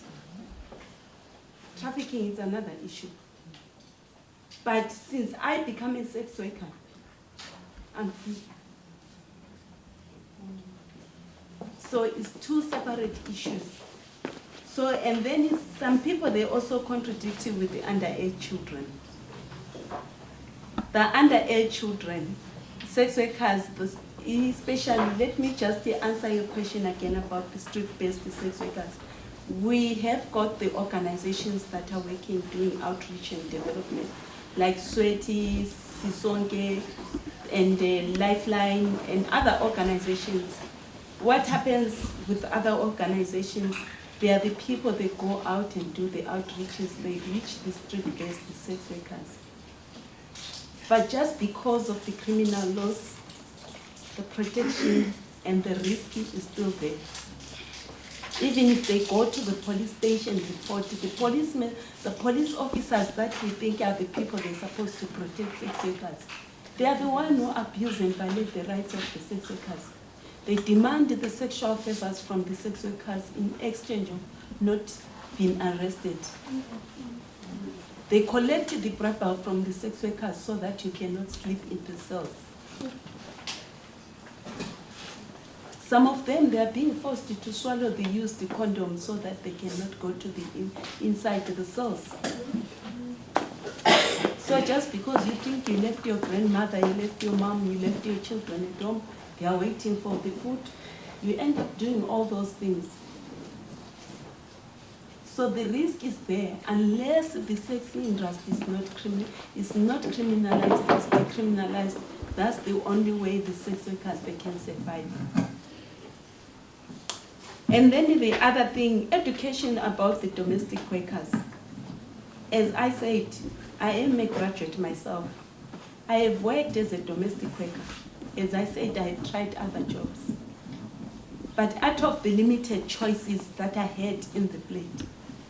Trafficking is another issue. But since I became a sex worker, I'm free. So it's two separate issues. So, and then some people, they also contradict with the underage children. The underage children, sex workers, especially, let me just answer your question again about the street-based sex workers. We have got the organizations that are working, doing outreach and development, like Sweti, Sisonke, and Lifeline, and other organizations. What happens with other organizations, they are the people that go out and do the outreaches, they reach the street-based sex workers. But just because of the criminal laws, the protection and the risk is still there. Even if they go to the police station, report to the policemen, the police officers that we think are the people they're supposed to protect sex workers, they are the ones who abuse and violate the rights of the sex workers. They demand the sexual favors from the sex workers in exchange of not being arrested. They collect the bribe from the sex workers so that you cannot sleep in the cells. Some of them, they are being forced to swallow the used condoms so that they cannot go to the inside the cells. So just because you think you left your grandmother, you left your mom, you left your children at home, they are waiting for the food, you end up doing all those things. So the risk is there unless the sex industry is not criminalized, it's decriminalized. That's the only way the sex workers they can survive. And then the other thing, education about the domestic workers. As I said, I am a graduate myself. I have worked as a domestic worker. As I said, I have tried other jobs. But out of the limited choices that I had in the plate,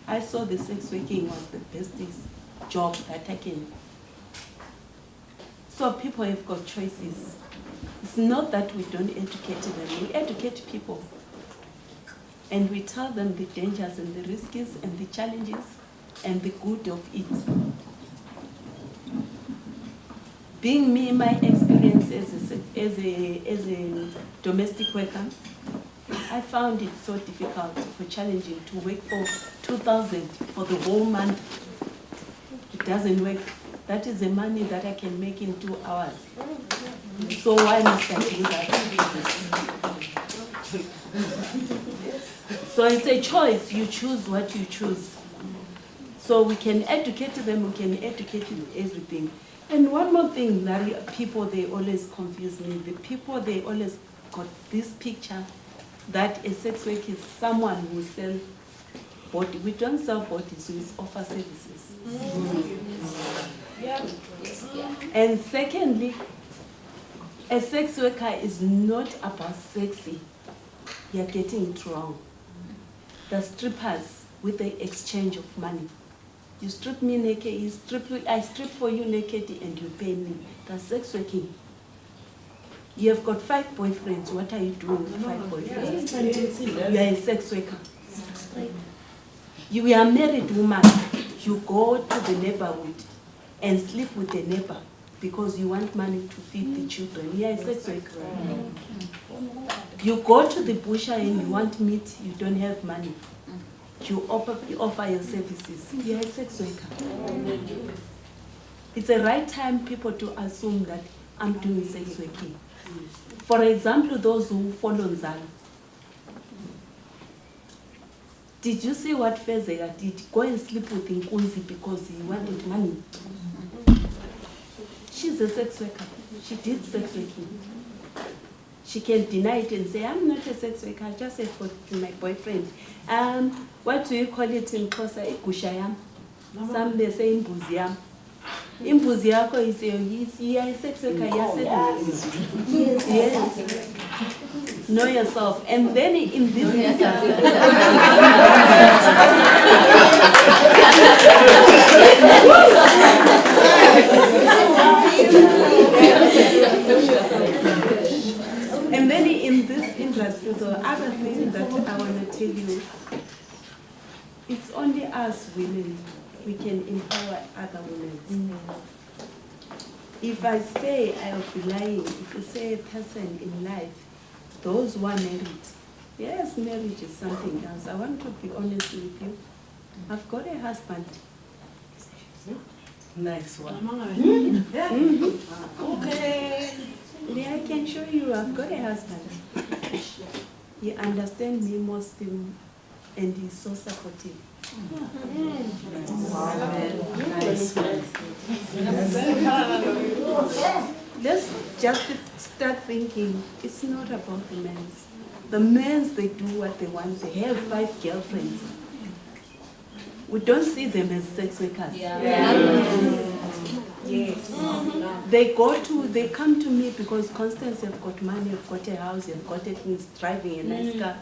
I saw the sex working was the best job that I can. So people have got choices. It's not that we don't educate them, we educate people. And we tell them the dangers and the risks and the challenges and the good of it. Being me, my experience as a domestic worker, I found it so difficult, for challenging to work for 2,000 for the whole month. It doesn't work. That is the money that I can make in 2 hours. So why must I do that? So it's a choice. You choose what you choose. So we can educate them, we can educate in everything. And one more thing, that people, they always confuse me. The people, they always got this picture that a sex worker is someone who sells body. We don't sell bodies, we offer services. Yeah. And secondly, a sex worker is not about sexy. You're getting it wrong. The strippers with the exchange of money. You strip me naked, I strip for you naked and you pay me. That's sex working. You have got 5 boyfriends. What are you doing with 5 boyfriends? You are a sex worker. You are a married woman. You go to the neighborhood and sleep with the neighbor because you want money to feed the children. You are a sex worker. You go to the butcher and you want meat. You don't have money. You offer your services. You are a sex worker. It's the right time people to assume that I'm doing sex working. For example, those who follow Nzala. Did you see what Fezega did? Go and sleep with Nkunzi because he wanted money. She's a sex worker. She did sex working. She can deny it and say, I'm not a sex worker, I just said for my boyfriend. What do you call it in Xhosa? Igushayam. Some they say imbuziam. Imbuzi yako is a sex worker, yes. Know yourself. And then in this and then in this industry, the other thing that I want to tell you, it's only us women, we can empower other women. If I say I'll be lying, if you say a person in life, those who are married, yes, marriage is something else. I want to be honest with you. I've got a husband. Nice one. Yeah. Okay. Yeah, I can show you. I've got a husband. He understands me mostly, and he's so supportive. Let's just start thinking, it's not about the men. The men, they do what they want. They have 5 girlfriends. We don't see them as sex workers. Yes. They come to me because Constance, you've got money, you've got a house, you've got a things, driving a nice car.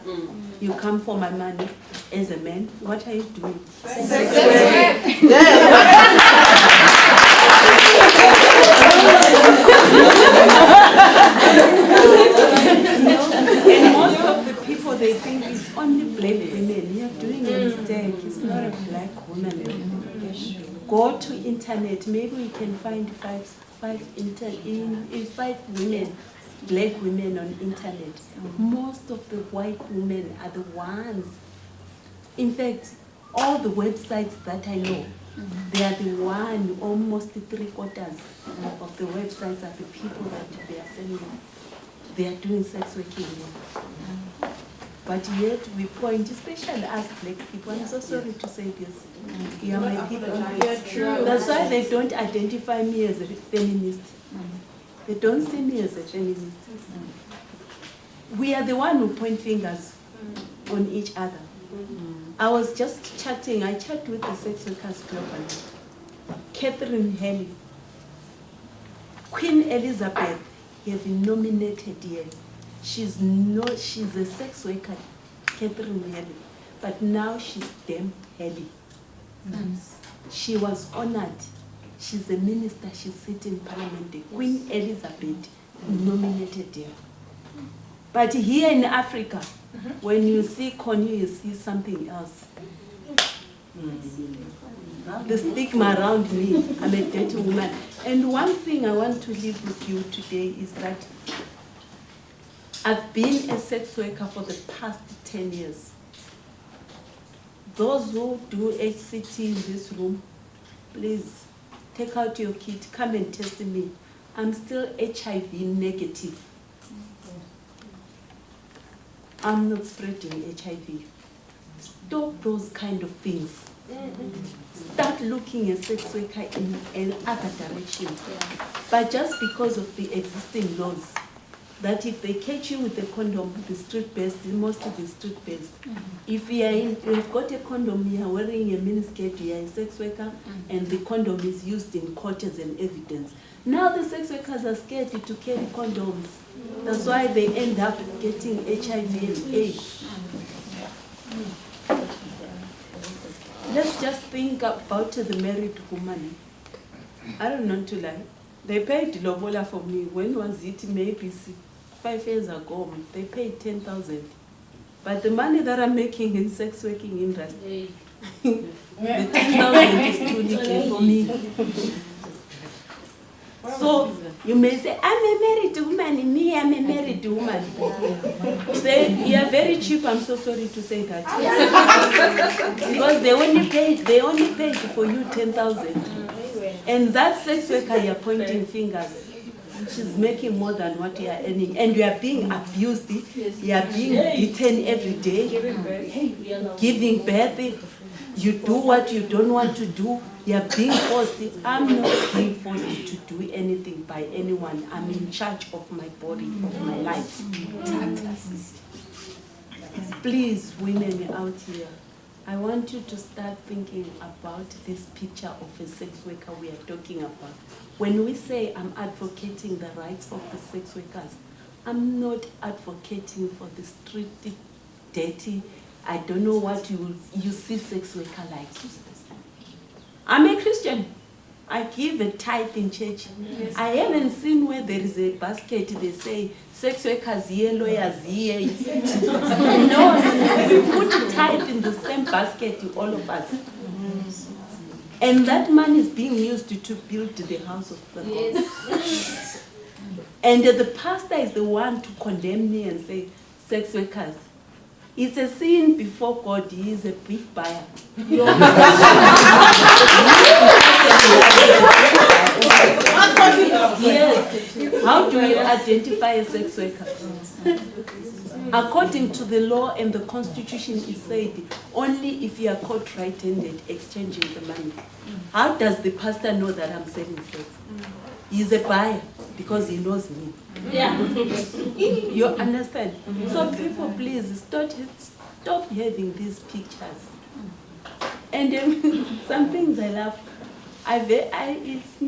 You come for my money. As a man, what are you doing? Sex And most of the people, they think it's only black women. You're doing a mistake. It's not a black woman. Go to internet. Maybe we can find five women black women on internet. Most of the white women are the ones. In fact, all the websites that I know, they are the one, almost 3/4 of the websites are the people that they are sending. They are doing sex working work. But yet we point, especially as black people, I'm so sorry to say this. You are my people. That's why they don't identify me as a feminist. They don't see me as a feminist. We are the one who point fingers on each other. I was just chatting, I chat with the sex workers globally. Catherine Haley, Queen Elizabeth has nominated here. She's a sex worker, Catherine Haley, but now she's damn Haley. She was honored. She's a minister, she sits in parliament. Queen Elizabeth nominated her. But here in Africa, when you see Connie, you see something else. The stigma around me, I'm a dirty woman. And one thing I want to leave with you today is that I've been a sex worker for the past 10 years. Those who do HCT in this room, please take out your kit, come and test me. I'm still HIV negative. I'm not spreading HIV. Stop those kind of things. Start looking at sex worker in another direction. But just because of the existing laws, that if they catch you with a condom, the street-based, most of the street-based. If you've got a condom, you are wearing a miniskirt, you are a sex worker, and the condom is used in court as an evidence. Now the sex workers are scared to carry condoms. That's why they end up getting HIV and AIDS. Let's just think about the married woman. I don't know to lie. They paid lobola for me. When was it? Maybe 5 years ago. They paid 10,000. But the money that I'm making in sex working industry, the 10,000 is too little for me. So you may say, I'm a married woman, me, I'm a married woman. You are very cheap, I'm so sorry to say that. Because they only paid for you 10,000. And that sex worker you're pointing fingers. She's making more than what you are earning. And you are being abused, you are being beaten every day, giving birth. You do what you don't want to do. You are being forced. I'm not being forced to do anything by anyone. I'm in charge of my body, of my life. Please, women out here, I want you to start thinking about this picture of a sex worker we are talking about. When we say I'm advocating the rights of the sex workers, I'm not advocating for the street dirty, I don't know what you see sex worker like. I'm a Christian. I give a tithe in church. Yes. I haven't seen where there is a basket, they say, sex workers here, lawyers here. No, we put tithe in the same basket, all of us. And that money is being used to build the house of the Lord. Yes. And the pastor is the one to condemn me and say, sex workers, it's a sin before God, he is a big buyer. Yes. How do you identify a sex worker? According to the law and the constitution, it said only if you are caught right-handed exchanging the money. How does the pastor know that I'm selling sex? He's a buyer because he knows me. Yeah. You understand? So people, please stop having these pictures. And some things I laugh. It's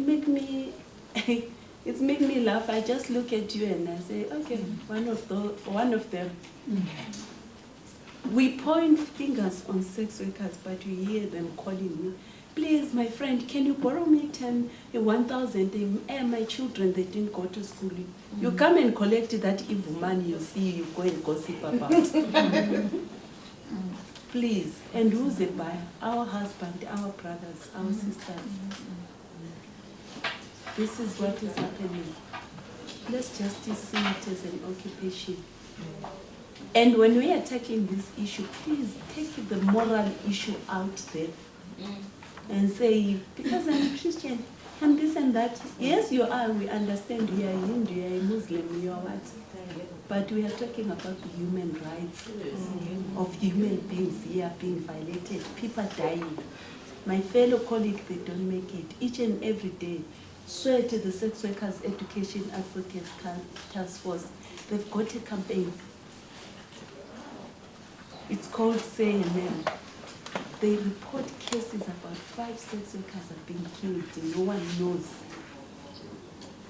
make me laugh. I just look at you and I say, okay, one of them. We point fingers on sex workers, but you hear them calling me. Please, my friend, can you borrow me 1,000? My children, they didn't go to school. You come and collect that evil money you see, you go and gossip about. Please, and who's the buyer? Our husband, our brothers, our sisters. This is what is happening. let's just see it as an occupation. And when we are tackling this issue, please take the moral issue out there and say, because I'm a Christian and this and that. Yes, you are. We understand you are Hindu, you are a Muslim, you are what? But we are talking about human rights of human beings here being violated, people dying. My fellow colleagues, they don't make it. Each and every day, swear to the Sex Workers Education Advocates Task Force, they've got a campaign. It's called Say a Name. They report cases about 5 sex workers are being killed and no one knows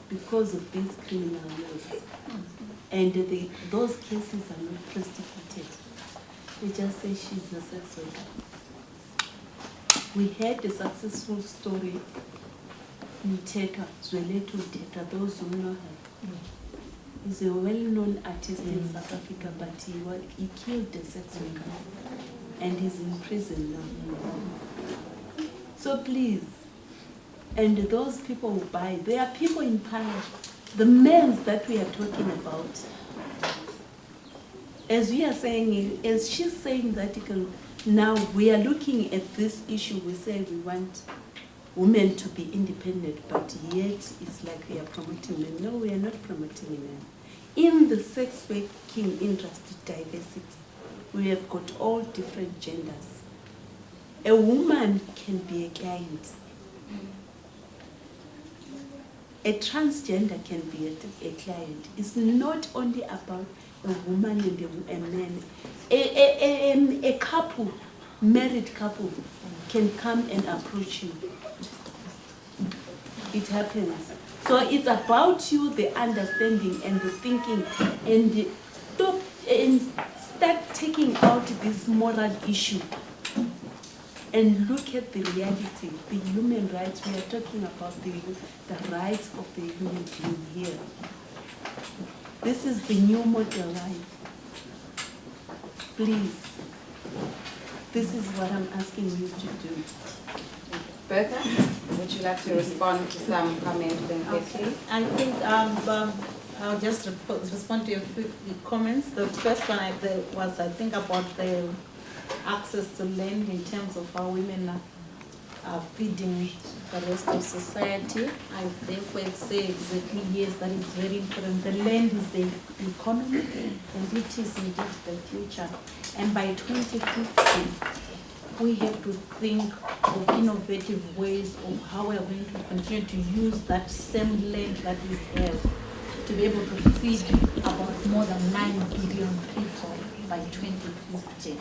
because of these criminal laws. And those cases are not prosecuted. They just say she's a sex worker. We had a successful story in Teta, Zweletu Teta, those who know her. He's a well-known artist in South Africa, but he killed a sex worker. And he's in prison now. So please, and those people who buy, there are people in power, the men that we are talking about. As we are saying, as she's saying the article, now we are looking at this issue, we say we want women to be independent, but yet it's like we are promoting men. No, we are not promoting men. In the sex working industry diversity, we have got all different genders. A woman can be a client. A transgender can be a client. It's not only about a woman and a man. A couple, married couple, can come and approach you. It happens. So it's about you, the understanding and the thinking, and stop and start taking out this moral issue and look at the reality, the human rights. We are talking about the rights of the human being here. This is the new model life. Please, this is what I'm asking you to do. Bertha, would you like to respond to some comments and questions? I think I'll just respond to a few comments. The first one was, I think, about the access to land in terms of how women are feeding the rest of society. I therefore say exactly yes, that is very important. The land is the economy and it is indeed the future. And by 2050, we have to think of innovative ways of how we are going to continue to use that same land that we have to be able to feed about more than 9 billion people by 2050.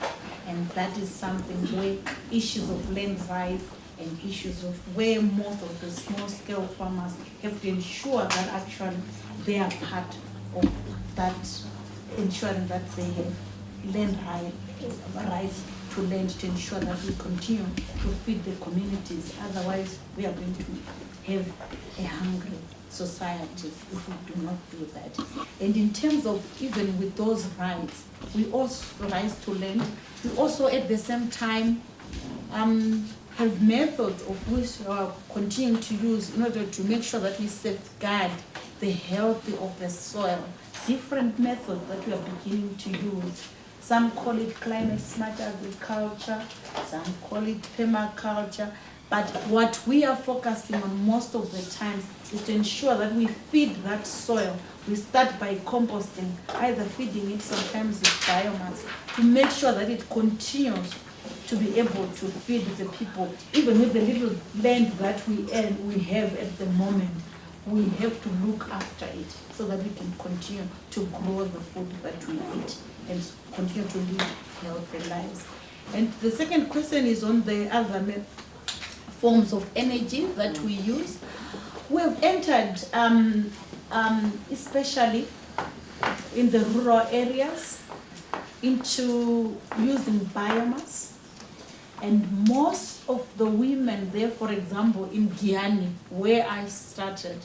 And that is something where issues of land rights and issues of where most of the small-scale farmers have to ensure that actually they are part of that, ensuring that they have land rights to land, to ensure that we continue to feed the communities. Otherwise, we are going to have a hungry society if we do not do that. And in terms of even with those rights, we also rights to land, we also at the same time have methods of which we are continuing to use in order to make sure that we safeguard the health of the soil. Different methods that we are beginning to use. Some call it climate smart agriculture, some call it permaculture, but what we are focusing on most of the times is to ensure that we feed that soil. We start by composting, either feeding it sometimes with biomass, to make sure that it continues to be able to feed the people. Even with the little land that we have at the moment, we have to look after it so that we can continue to grow the food that we eat and continue to live healthy lives. And the second question is on the other forms of energy that we use. We have entered, especially in the rural areas, into using biomass. And most of the women there, for example, in Guyana, where I started,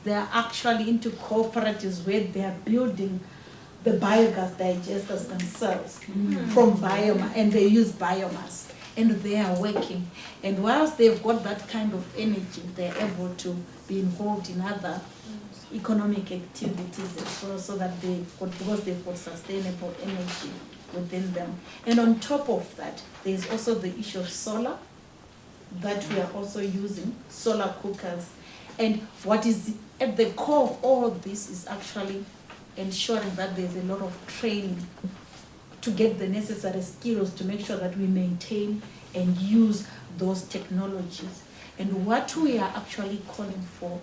they are actually into cooperatives where they are building the biogas digesters themselves from biomass, and they use biomass, and they are working. And whilst they've got that kind of energy, they're able to be involved in other economic activities as well, so that because they've got sustainable energy within them. And on top of that, there's also the issue of solar that we are also using, solar cookers. And what is at the core of all of this is actually ensuring that there's a lot of training to get the necessary skills to make sure that we maintain and use those technologies. And what we are actually calling for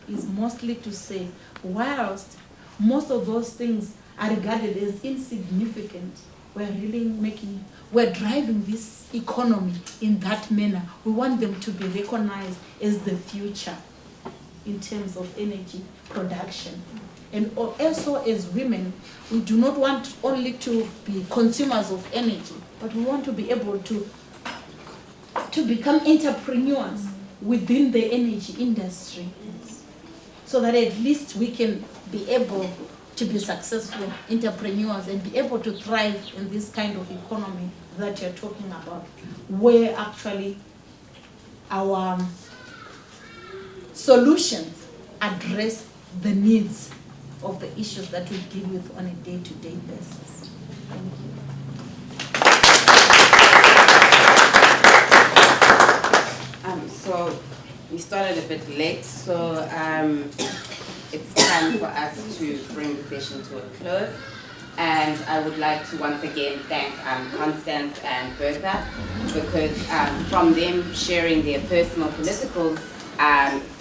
is mostly to say, whilst most of those things are regarded as insignificant, we're driving this economy in that manner. We want them to be recognized as the future in terms of energy production. And also as women, we do not want only to be consumers of energy, but we want to be able to become entrepreneurs within the energy industry, so that at least we can be able to be successful entrepreneurs and be able to thrive in this kind of economy that you're talking about, where actually our solutions address the needs of the issues that we deal with on a day-to-day basis. Thank you. So we started a bit late, so it's time for us to bring the session to a close. And I would like to once again thank Constance and Bertha, because from them sharing their personal politicals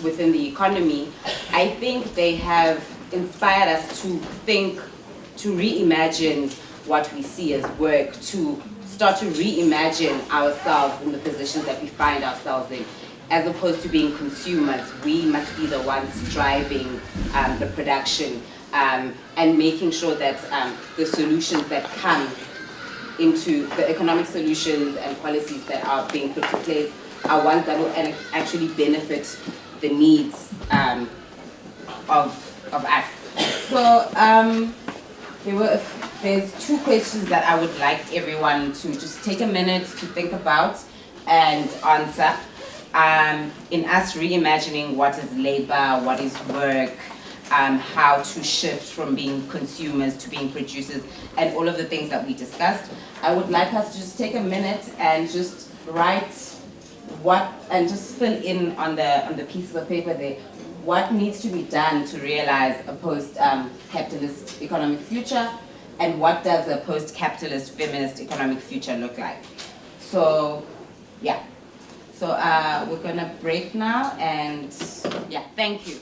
within the economy, I think they have inspired us to think, to reimagine what we see as work, to start to reimagine ourselves in the positions that we find ourselves in. As opposed to being consumers, we must be the ones driving the production and making sure that the solutions that come into the economic solutions and policies that are being put in place are ones that will actually benefit the needs of us. So there's two questions that I would like everyone to just take a minute to think about and answer. In us reimagining what is labor, what is work, how to shift from being consumers to being producers, and all of the things that we discussed, I would like us to just take a minute and just write and just fill in on the pieces of paper there, what needs to be done to realize a post-capitalist economic future, and what does a post-capitalist feminist economic future look like. So, yeah. So we're gonna break now, and yeah, thank you.